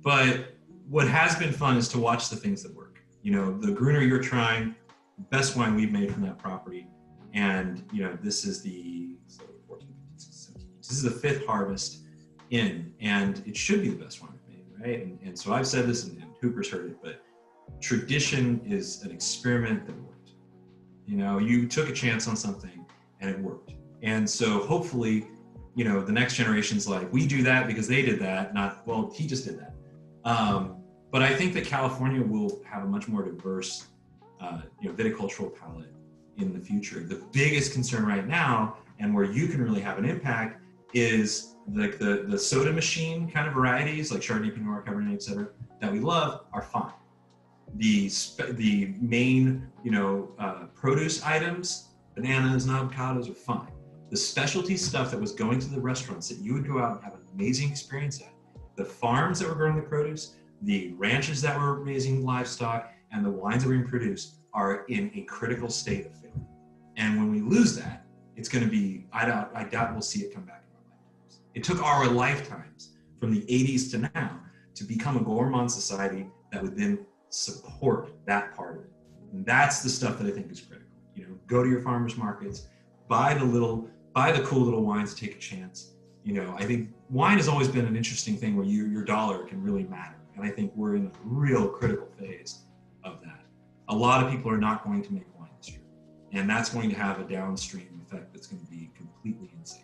But what has been fun is to watch the things that work. You know, the Gruner you're trying, best wine we've made from that property. And, you know, this is the 14, 15, 16, 17, this is the 5th harvest in, and it should be the best wine we've made, right? And so I've said this, and Hooper's heard it, but tradition is an experiment that worked. You know, you took a chance on something and it worked. And so hopefully, you know, the next generation's like, we do that because they did that, not, well, he just did that. But I think that California will have a much more diverse, you know, viticultural palette in the future. The biggest concern right now, and where you can really have an impact, is like the soda machine kind of varieties, like Chardonnay, Pinot Noir, Cabernet, et cetera, that we love are fine. The main, you know, produce items, bananas and avocados are fine. The specialty stuff that was going to the restaurants that you would go out and have an amazing experience at, the farms that were growing the produce, the ranches that were raising livestock, and the wines that were being produced are in a critical state of failure. And when we lose that, it's going to be, I doubt we'll see it come back in our lifetimes. It took our lifetimes from the 80s to now to become a gourmand society that would then support that part of it. And that's the stuff that I think is critical. You know, go to your farmers markets, buy the cool little wines, take a chance. You know, I think wine has always been an interesting thing where your dollar can really matter. And I think we're in a real critical phase of that. A lot of people are not going to make wine this year. And that's going to have a downstream effect that's going to be completely insane.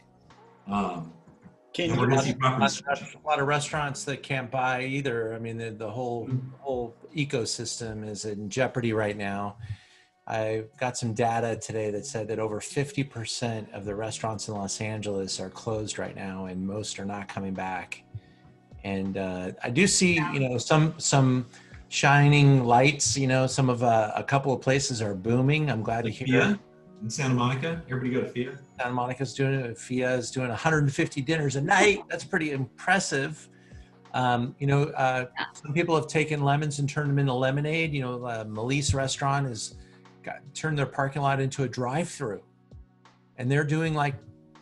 We're going to see a lot of restaurants that can't buy either. I mean, the whole ecosystem is in jeopardy right now. I got some data today that said that over 50% of the restaurants in Los Angeles are closed right now, and most are not coming back. And I do see, you know, some shining lights. You know, some of a couple of places are booming. I'm glad to hear. In Santa Monica, everybody go to FIA. Santa Monica's doing it. FIA is doing 150 dinners a night. That's pretty impressive. You know, some people have taken lemons and turned them into lemonade. You know, Melise Restaurant has turned their parking lot into a drive-through, and they're doing like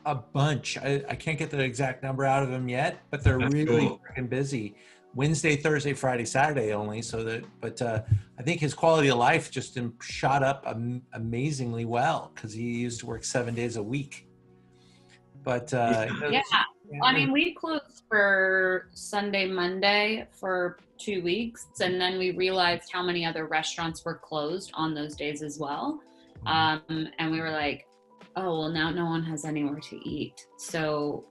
a bunch. I can't get the exact number out of them yet, but they're really cool. freaking busy. Wednesday, Thursday, Friday, Saturday only. So that, but I think his quality of life just shot up amazingly well because he used to work 7 days a week. But yeah, I mean, we closed for Sunday, Monday for 2 weeks, and then we realized how many other restaurants were closed on those days as well. And we were like, oh, well, now no one has anywhere to eat. So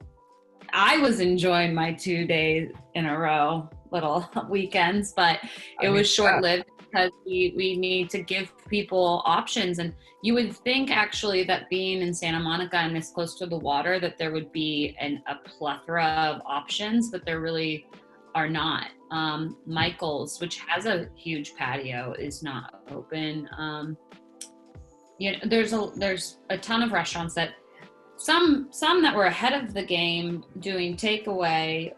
I was enjoying my 2 days in a row little weekends, but it was short-lived because we need to give people options. And you would think actually that being in Santa Monica and this close to the water, that there would be a plethora of options, but there really are not. Michael's, which has a huge patio, is not open. You know, there's a ton of restaurants that some that were ahead of the game doing takeaway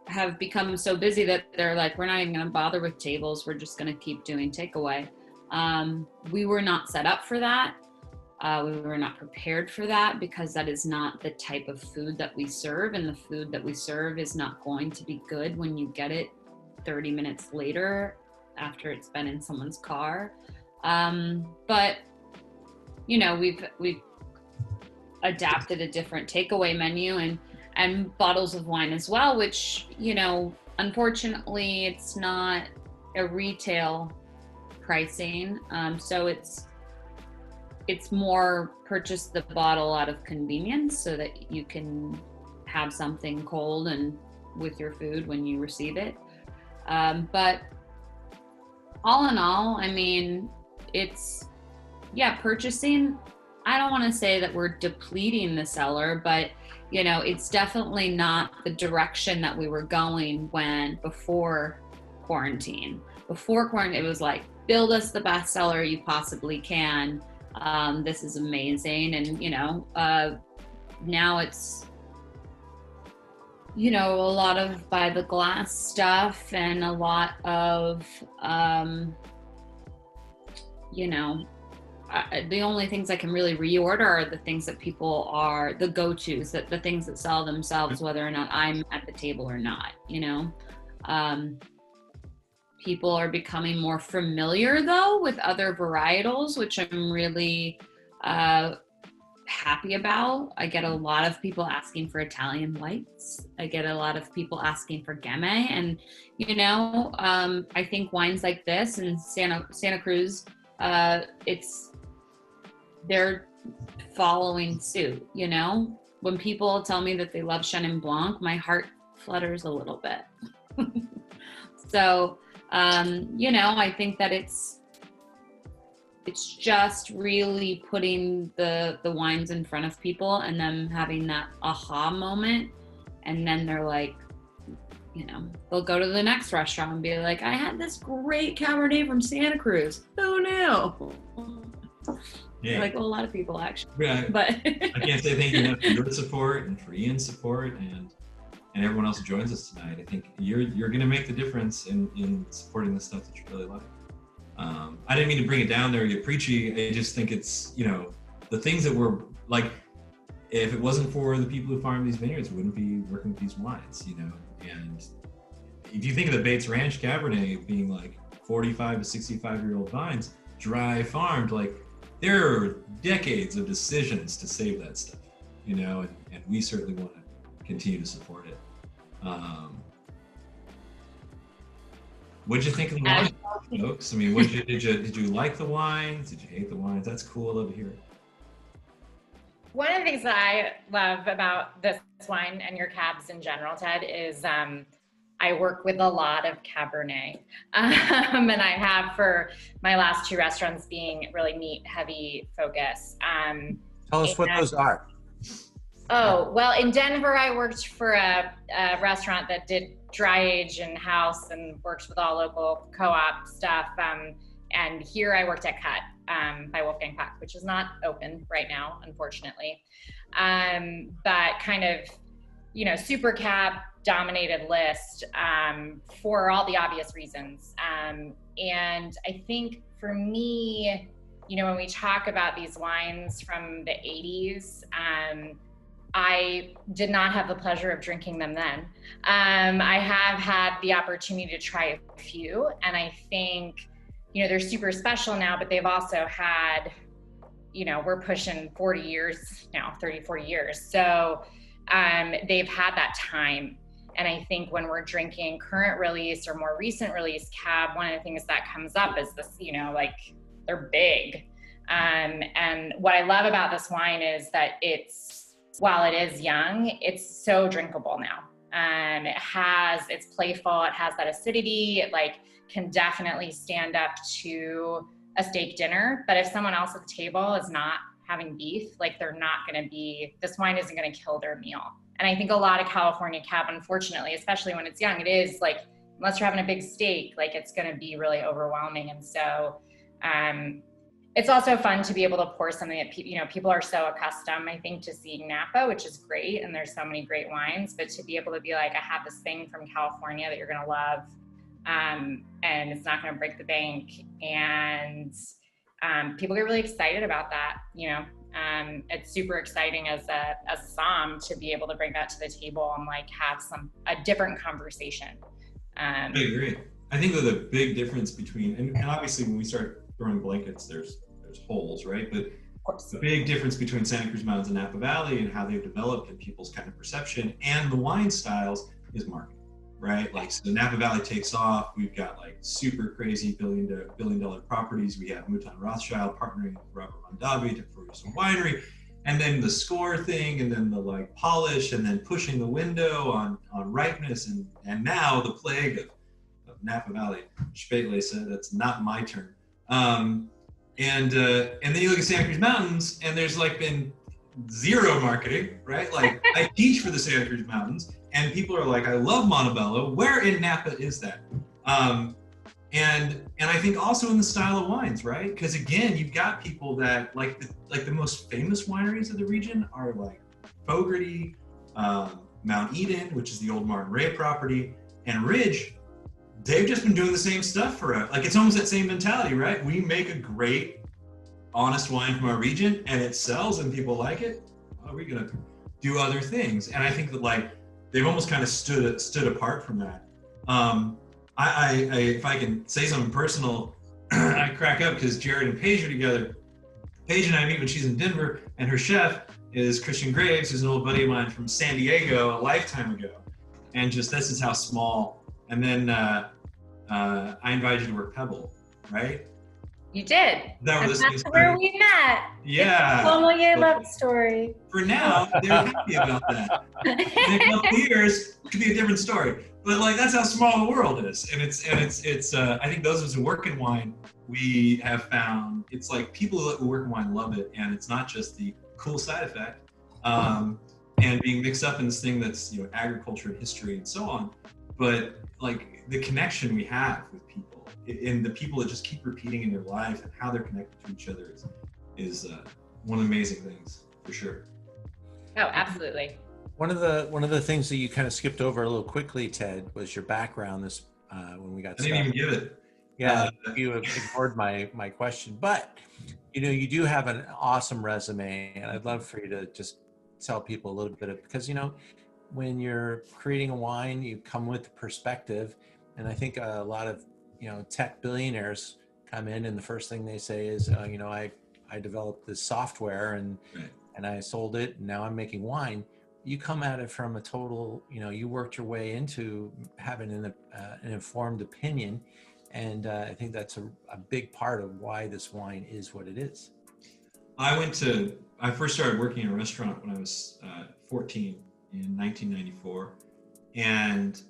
have become so busy that they're like, we're not even going to bother with tables. We're just going to keep doing takeaway. We were not set up for that. We were not prepared for that because that is not the type of food that we serve, and the food that we serve is not going to be good when you get it 30 minutes later after it's been in someone's car. But you know, we've adapted a different takeaway menu and bottles of wine as well, which, you know, unfortunately it's not a retail pricing. So it's more purchase the bottle out of convenience so that you can have something cold and with your food when you receive it. But all in all, I mean, purchasing, I don't want to say that we're depleting the cellar, but you know, it's definitely not the direction that we were going before quarantine. Before quarantine, it was like, build us the best cellar you possibly can. This is amazing. And, you know, now it's, you know, a lot of by the glass stuff and a lot of, you know, the only things I can really reorder are the things that people are the go-tos, that the things that sell themselves, whether or not I'm at the table or not, you know. People are becoming more familiar though with other varietals, which I'm really happy about. I get a lot of people asking for Italian whites. I get a lot of people asking for Gamay, and you know, I think wines like this in Santa Cruz, they're following suit. You know, when people tell me that they love Chenin Blanc, my heart flutters a little bit. So, you know, I think that it's just really putting the wines in front of people and them having that aha moment. And then they're like, you know, they'll go to the next restaurant and be like, I had this great Cabernet from Santa Cruz. Who knew? Yeah. Like, well, a lot of people actually. Yeah, But I can't say thank you enough for your support and for Ian's support and everyone else who joins us tonight. I think you're going to make the difference in supporting the stuff that you really like. I didn't mean to bring it down there or get preachy. I just think it's, you know, the things that we're like, if it wasn't for the people who farm these vineyards, we wouldn't be working with these wines, you know. And if you think of the Bates Ranch Cabernet being like 45 to 65-year-old vines, dry farmed, like there are decades of decisions to save that stuff, you know, and we certainly want to continue to support it. What'd you think of the wine, folks? I mean, did you like the wines? Did you hate the wines? That's cool. I love to hear it. One of the things that I love about this wine and your cabs in general, Ted, is I work with a lot of Cabernet, and I have for my last two restaurants being really meat heavy focus. Tell us what those are. Oh, well, in Denver, I worked for a restaurant that did dry age and house and worked with all local co-op stuff. And here I worked at Cut by Wolfgang Puck, which is not open right now, unfortunately. But kind of, you know, super cab dominated list for all the obvious reasons. And I think for me, you know, when we talk about these wines from the 80s, I did not have the pleasure of drinking them then. I have had the opportunity to try a few, and I think, you know, they're super special now, but they've also had, you know, we're pushing 40 years now, 30, 40 years. So they've had that time. And I think when we're drinking current release or more recent release cab, one of the things that comes up is this, you know, like they're big. And what I love about this wine is that while it is young, it's so drinkable now. It's playful, it has that acidity, it like can definitely stand up to a steak dinner. But if someone else at the table is not having beef, like this wine isn't gonna kill their meal. And I think a lot of California cab, unfortunately, especially when it's young, it is like, unless you're having a big steak, like it's gonna be really overwhelming. And so, it's also fun to be able to pour something that people are so accustomed, I think, to seeing Napa, which is great. And there's so many great wines, but to be able to be like, I have this thing from California that you're going to love. And it's not going to break the bank. And people get really excited about that. You know, it's super exciting as a som to be able to bring that to the table and like have a different conversation. I agree. I think that the big difference between, and obviously when we start throwing blankets, there's holes, right? But the big difference between Santa Cruz Mountains and Napa Valley and how they've developed in people's kind of perception and the wine styles is marketing, right? Like, so Napa Valley takes off. We've got like super crazy billion dollar properties. We have Mouton Rothschild partnering with Robert Mondavi to produce a winery, and then the score thing, and then the like polish, and then pushing the window on ripeness, and now the plague of Napa Valley. Spätlese, that's not my term. And then you look at Santa Cruz Mountains, and there's like been zero marketing, right? Like I teach for the Santa Cruz Mountains, and people are like, I love Montebello. Where in Napa is that? And I think also in the style of wines, right? Because again, you've got people that like the most famous wineries of the region are like Fogarty, Mount Eden, which is the old Martin Ray property, and Ridge. They've just been doing the same stuff for like it's almost that same mentality, right? We make a great honest wine from our region and it sells and people like it, are we gonna do other things? And I think that like they've almost kind of stood apart from that. I if I can say something personal, I crack up because Jared and Paige are together. Paige and I meet when she's in Denver, and her chef is Christian Graves, who's an old buddy of mine from San Diego a lifetime ago. And just this is how small. And then I invited you to work Pebble, right? You did. That's where we met. Yeah. Sommelier love story. For now, they're happy about that. In a couple years, it could be a different story. But like that's how small the world is, and it's. I think those of us who work in wine, we have found it's like people who work in wine love it, and it's not just the cool side effect, and being mixed up in this thing that's agriculture and history and so on, but like the connection we have with people, and the people that just keep repeating in their life and how they're connected to each other is one of the amazing things for sure. Oh, absolutely. One of the things that you kind of skipped over a little quickly, Ted, was your background. When we got started. I didn't even give it. Yeah, you have ignored my question, but you do have an awesome resume, and I'd love for you to just tell people a little bit of, because when you're creating a wine, you come with perspective, and I think a lot of tech billionaires come in, and the first thing they say is, I developed this software and I sold it, and now I'm making wine. You come at it from a total, you worked your way into having an informed opinion. And I think that's a big part of why this wine is what it is. I first started working in a restaurant when I was 14 in 1994. And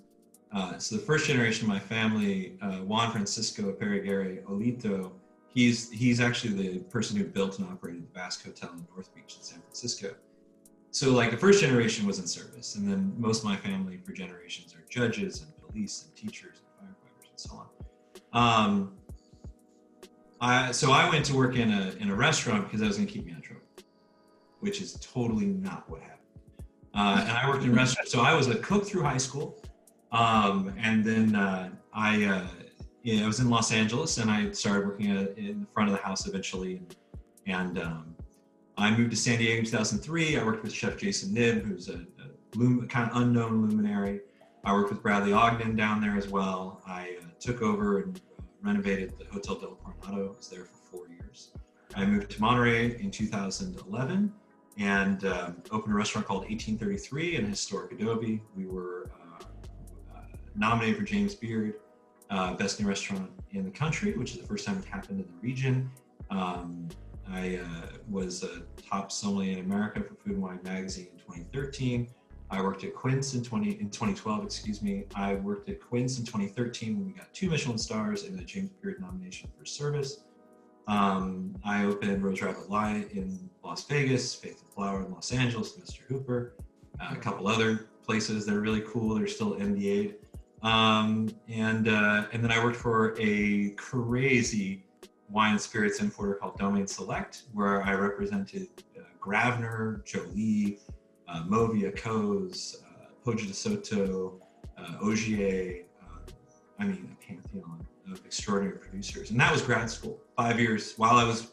so the first generation of my family, Juan Francisco Periguere Olito, he's actually the person who built and operated the Basque Hotel in North Beach in San Francisco. So like the first generation was in service, and then most of my family for generations are judges and police and teachers and firefighters and so on. So I went to work in a restaurant because I was going to keep me out of trouble, which is totally not what happened. And I worked in a restaurant, so I was a cook through high school, and then I was in Los Angeles, and I started working in the front of the house eventually, and I moved to San Diego in 2003. I worked with Chef Jason Knibb, who's a kind of unknown luminary. I worked with Bradley Ogden down there as well. I took over and renovated the Hotel del Coronado. I was there for 4 years. I moved to Monterey in 2011 and opened a restaurant called 1833 in a historic adobe. We were nominated for James Beard Best New Restaurant in the country, which is the first time it happened in the region. I was a top sommelier in America for Food and Wine Magazine in 2013. I worked at Quince in 2012, excuse me. I worked at Quince in 2013 when we got 2 Michelin stars and a James Beard nomination for service. I opened Rose Rabbit Light in Las Vegas, Faith and Flower in Los Angeles, Mr. Hooper, a couple other places that are really cool. They're still MBA'd. And then I worked for a crazy wine and spirits importer called Domaine Select, where I represented Gravner, Jolie, Movia Coes, Poggio de Soto, Ogier, a pantheon of extraordinary producers. And that was grad school, 5 years. While I was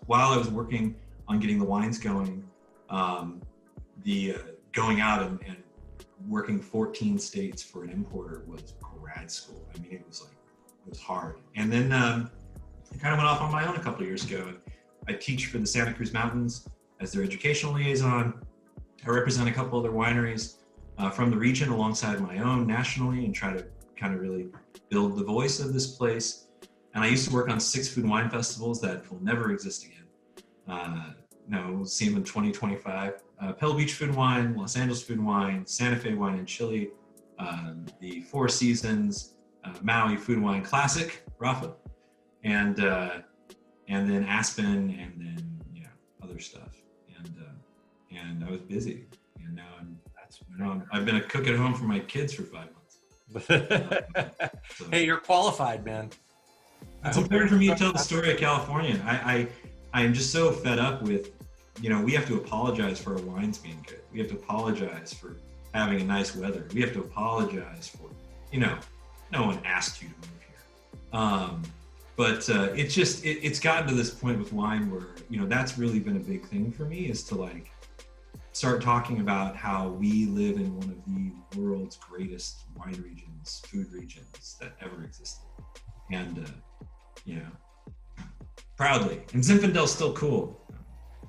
working on getting the wines going, going out and working 14 states for an importer was grad school. I mean, it was hard. And then I kind of went off on my own a couple of years ago. I teach for the Santa Cruz Mountains as their educational liaison. I represent a couple other wineries from the region alongside my own nationally and try to kind of really build the voice of this place. And I used to work on 6 food and wine festivals that will never exist again. We'll see them in 2025. Pebble Beach Food and Wine, Los Angeles Food and Wine, Santa Fe Wine in Chile, the Four Seasons, Maui Food and Wine Classic, Rafa, and then Aspen, and then other stuff. And I was busy, and now I've been a cook at home for my kids for 5 months. Hey, you're qualified, man. It's important for me to tell the story of California. I am just so fed up with, we have to apologize for our wines being good. We have to apologize for having a nice weather. We have to apologize for, no one asked you to move here. But it's gotten to this point with wine where, that's really been a big thing for me, is to like start talking about how we live in one of the world's greatest wine regions, food regions that ever existed. And, proudly. And Zinfandel's still cool.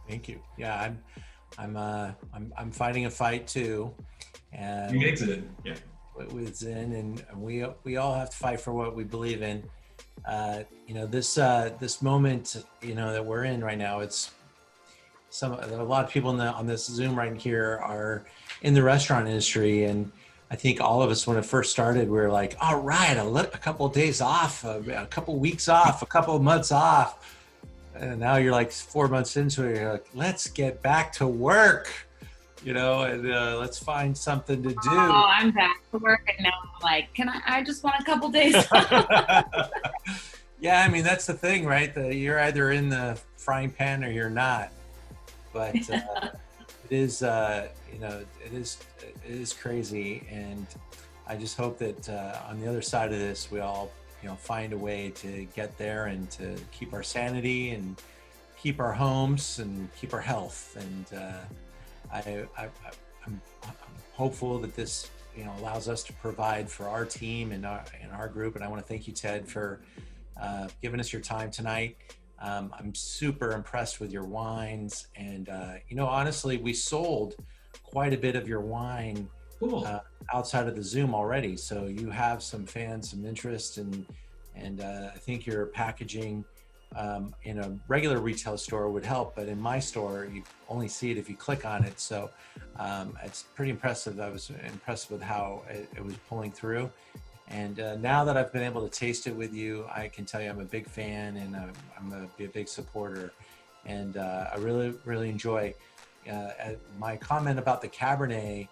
Thank you. Yeah, I'm fighting a fight too. And you makes it, yeah. With Zin, and we all have to fight for what we believe in. This moment, that we're in right now, a lot of people on this Zoom right here are in the restaurant industry, and I think all of us, when it first started, we were like, all right, a couple of days off, a couple of weeks off, a couple of months off, and now you're like 4 months into it, you're like, let's get back to work, and let's find something to do. Oh, I'm back to work, and now I'm like, I just want a couple days off. Yeah, I mean, that's the thing, right? You're either in the frying pan or you're not. But it is crazy, and I just hope that on the other side of this, we all find a way to get there and to keep our sanity and keep our homes and keep our health. And I'm hopeful that this allows us to provide for our team and our group. And I want to thank you, Ted, for giving us your time tonight. I'm super impressed with your wines, and honestly, we sold quite a bit of your wine outside of the Zoom already. So you have some fans, some interest, and I think your packaging in a regular retail store would help, but in my store, you only see it if you click on it. So it's pretty impressive. I was impressed with how it was pulling through. And now that I've been able to taste it with you, I can tell you I'm a big fan, and I'm a big supporter. And I really, really enjoy. My comment about the Cabernet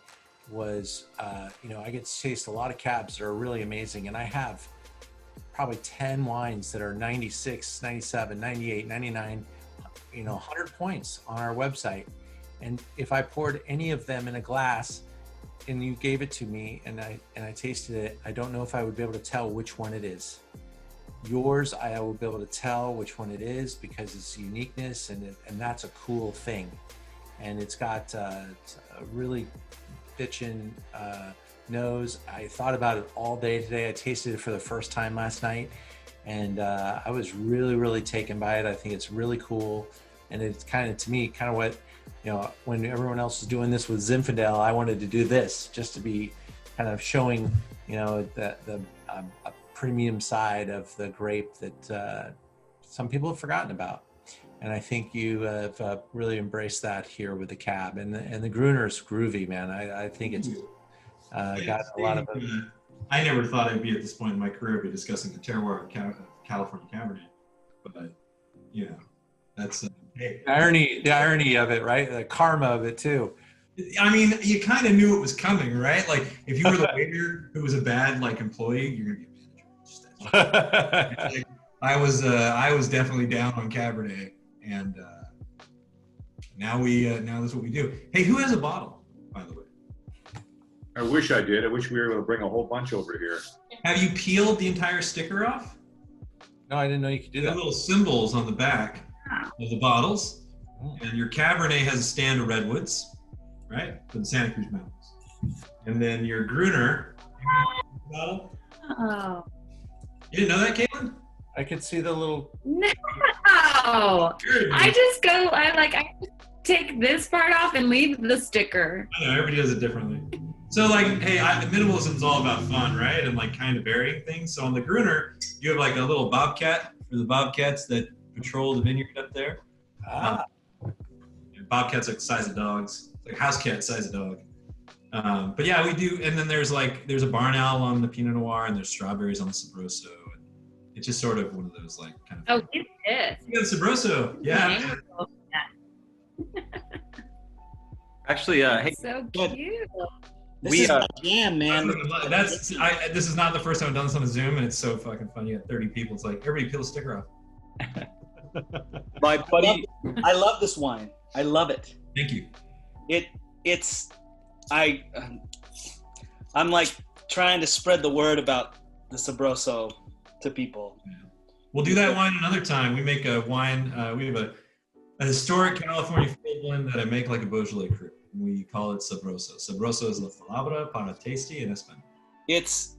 was, I get to taste a lot of cabs that are really amazing. And I have probably 10 wines that are 96, 97, 98, 99, 100 points on our website. And if I poured any of them in a glass, and you gave it to me, and I tasted it, I don't know if I would be able to tell which one it is. Yours, I will be able to tell which one it is because it's uniqueness, and that's a cool thing. And it's got a really bitchin' nose. I thought about it all day today. I tasted it for the first time last night, and I was really, really taken by it. I think it's really cool, and it's kind of what, when everyone else is doing this with Zinfandel, I wanted to do this just to be kind of showing, the premium side of the grape that some people have forgotten about. And I think you have really embraced that here with the cab, and the Gruner's groovy, man. I think it's got a lot of. I never thought I'd be at this point in my career be discussing the terroir of California Cabernet, but that's the irony of it, right? The karma of it too. I mean, you kind of knew it was coming, right? Like if you were the waiter who was a bad employee, you're gonna be a manager. I was definitely down on Cabernet, and now that's what we do. Hey, who has a bottle, by the way? I wish I did. I wish we were able to bring a whole bunch over here. Have you peeled the entire sticker off? No, I didn't know you could do that. Little symbols on the back of the bottles, and your Cabernet has a stand of redwoods, right, for the Santa Cruz Mountains, and then your Gruner bottle. Oh. You didn't know that, Caitlin? I could see the little. No, I just I take this part off and leave the sticker. I know, everybody does it differently. So hey, minimalism is all about fun, right? And kind of varying things. So on the Gruner, you have a little bobcat for the bobcats that patrol the vineyard up there. Bobcats are the size of dogs, like house cat size of dog. But yeah, we do. And then there's a barn owl on the Pinot Noir, and there's strawberries on the Sabroso. And it's just sort of one of those kind of. Oh, it's this. Yeah, the Sabroso. Yeah. Actually, hey, so cute. This is my jam, man. This is not the first time I've done this on a Zoom, and it's so fucking fun. You got 30 people. It's like everybody peel a sticker off. My buddy, I love this wine. I love it. Thank you. I'm trying to spread the word about the Sabroso to people. We'll do that wine another time. We make a wine. We have a historic California field blend that I make like a Beaujolais cru. We call it Sabroso. Sabroso is la palabra para tasty in Espanol. It's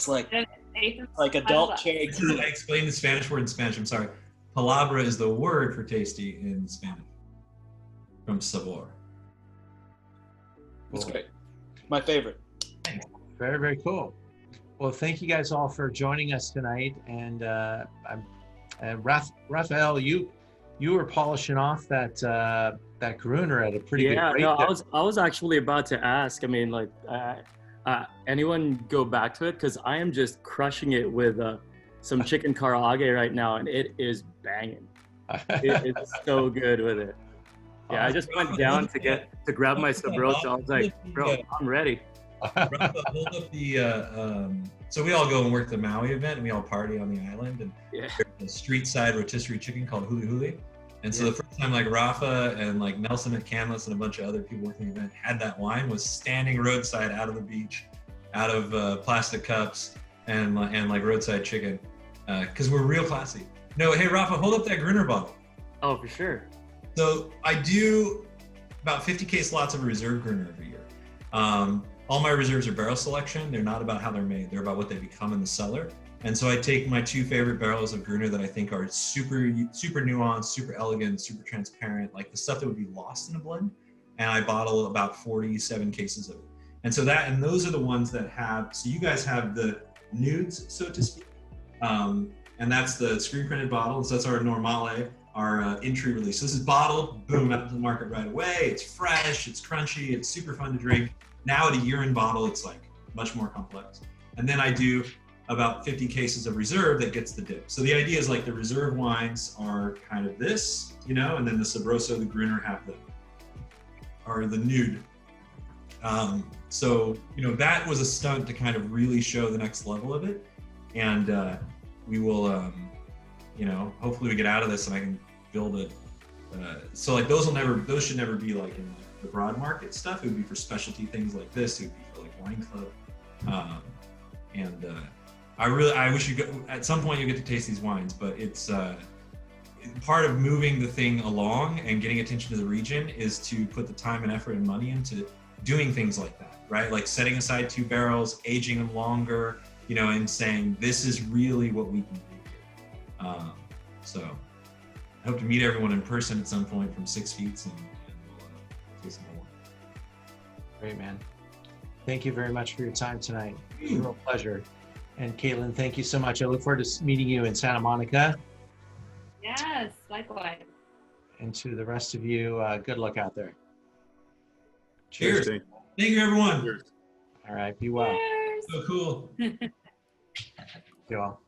like adult cherry. I explained the Spanish word in Spanish. I'm sorry. Palabra is the word for tasty in Spanish. From sabor. It's great. My favorite. Very, very cool. Well, thank you guys all for joining us tonight. And Raphael, you were polishing off that Gruner at a pretty good rate. Yeah, no, I was actually about to ask. I mean, like, anyone go back to it? Because I am just crushing it with some chicken karaage right now, and it is banging. It's so good with it. Yeah, I just went down to grab my Sabroso. I was like, bro, I'm ready. Rafa, hold up the so we all go and work the Maui event, and we all party on the island, and there's a street side rotisserie chicken called Huli Huli. And so the first time like Rafa and like Nelson McCandless and a bunch of other people working the event had that wine was standing roadside out of the beach, out of plastic cups and like roadside chicken, because we're real classy. No, hey Rafa, hold up that Gruner bottle. Oh, for sure. So I do about 50 case lots of a reserve Gruner every year. All my reserves are barrel selection. They're not about how they're made. They're about what they become in the cellar. And so I take my 2 favorite barrels of Gruner that I think are super nuanced, super elegant, super transparent, like the stuff that would be lost in a blend. And I bottle about 47 cases of it. And so those are the ones that have, so you guys have the nudes, so to speak. And that's the screen printed bottle. So that's our Normale, our entry release. So this is bottled, boom, out to the market right away. It's fresh, it's crunchy, it's super fun to drink. Now at a year-in bottle, it's like much more complex. And then I do about 50 cases of reserve that gets the dip. So the idea is like the reserve wines are kind of this, and then the Sabroso, the Gruner are the nude. So, that was a stunt to kind of really show the next level of it. And we will, hopefully we get out of this and I can build it. So like those should never be like in the broad market stuff. It would be for specialty things like this. It would be for like wine club. I wish at some point you get to taste these wines, but it's part of moving the thing along and getting attention to the region is to put the time and effort and money into doing things like that, right? Like setting aside 2 barrels, aging them longer, and saying, this is really what we can do here. So I hope to meet everyone in person at some point from 6 Feet and we'll taste some more. Great, man. Thank you very much for your time tonight. It was a real pleasure. And Caitlin, thank you so much. I look forward to meeting you in Santa Monica. Yes, likewise. And to the rest of you, good luck out there. Cheers. Thank you, everyone. All right, be well. Cheers. So cool. You all.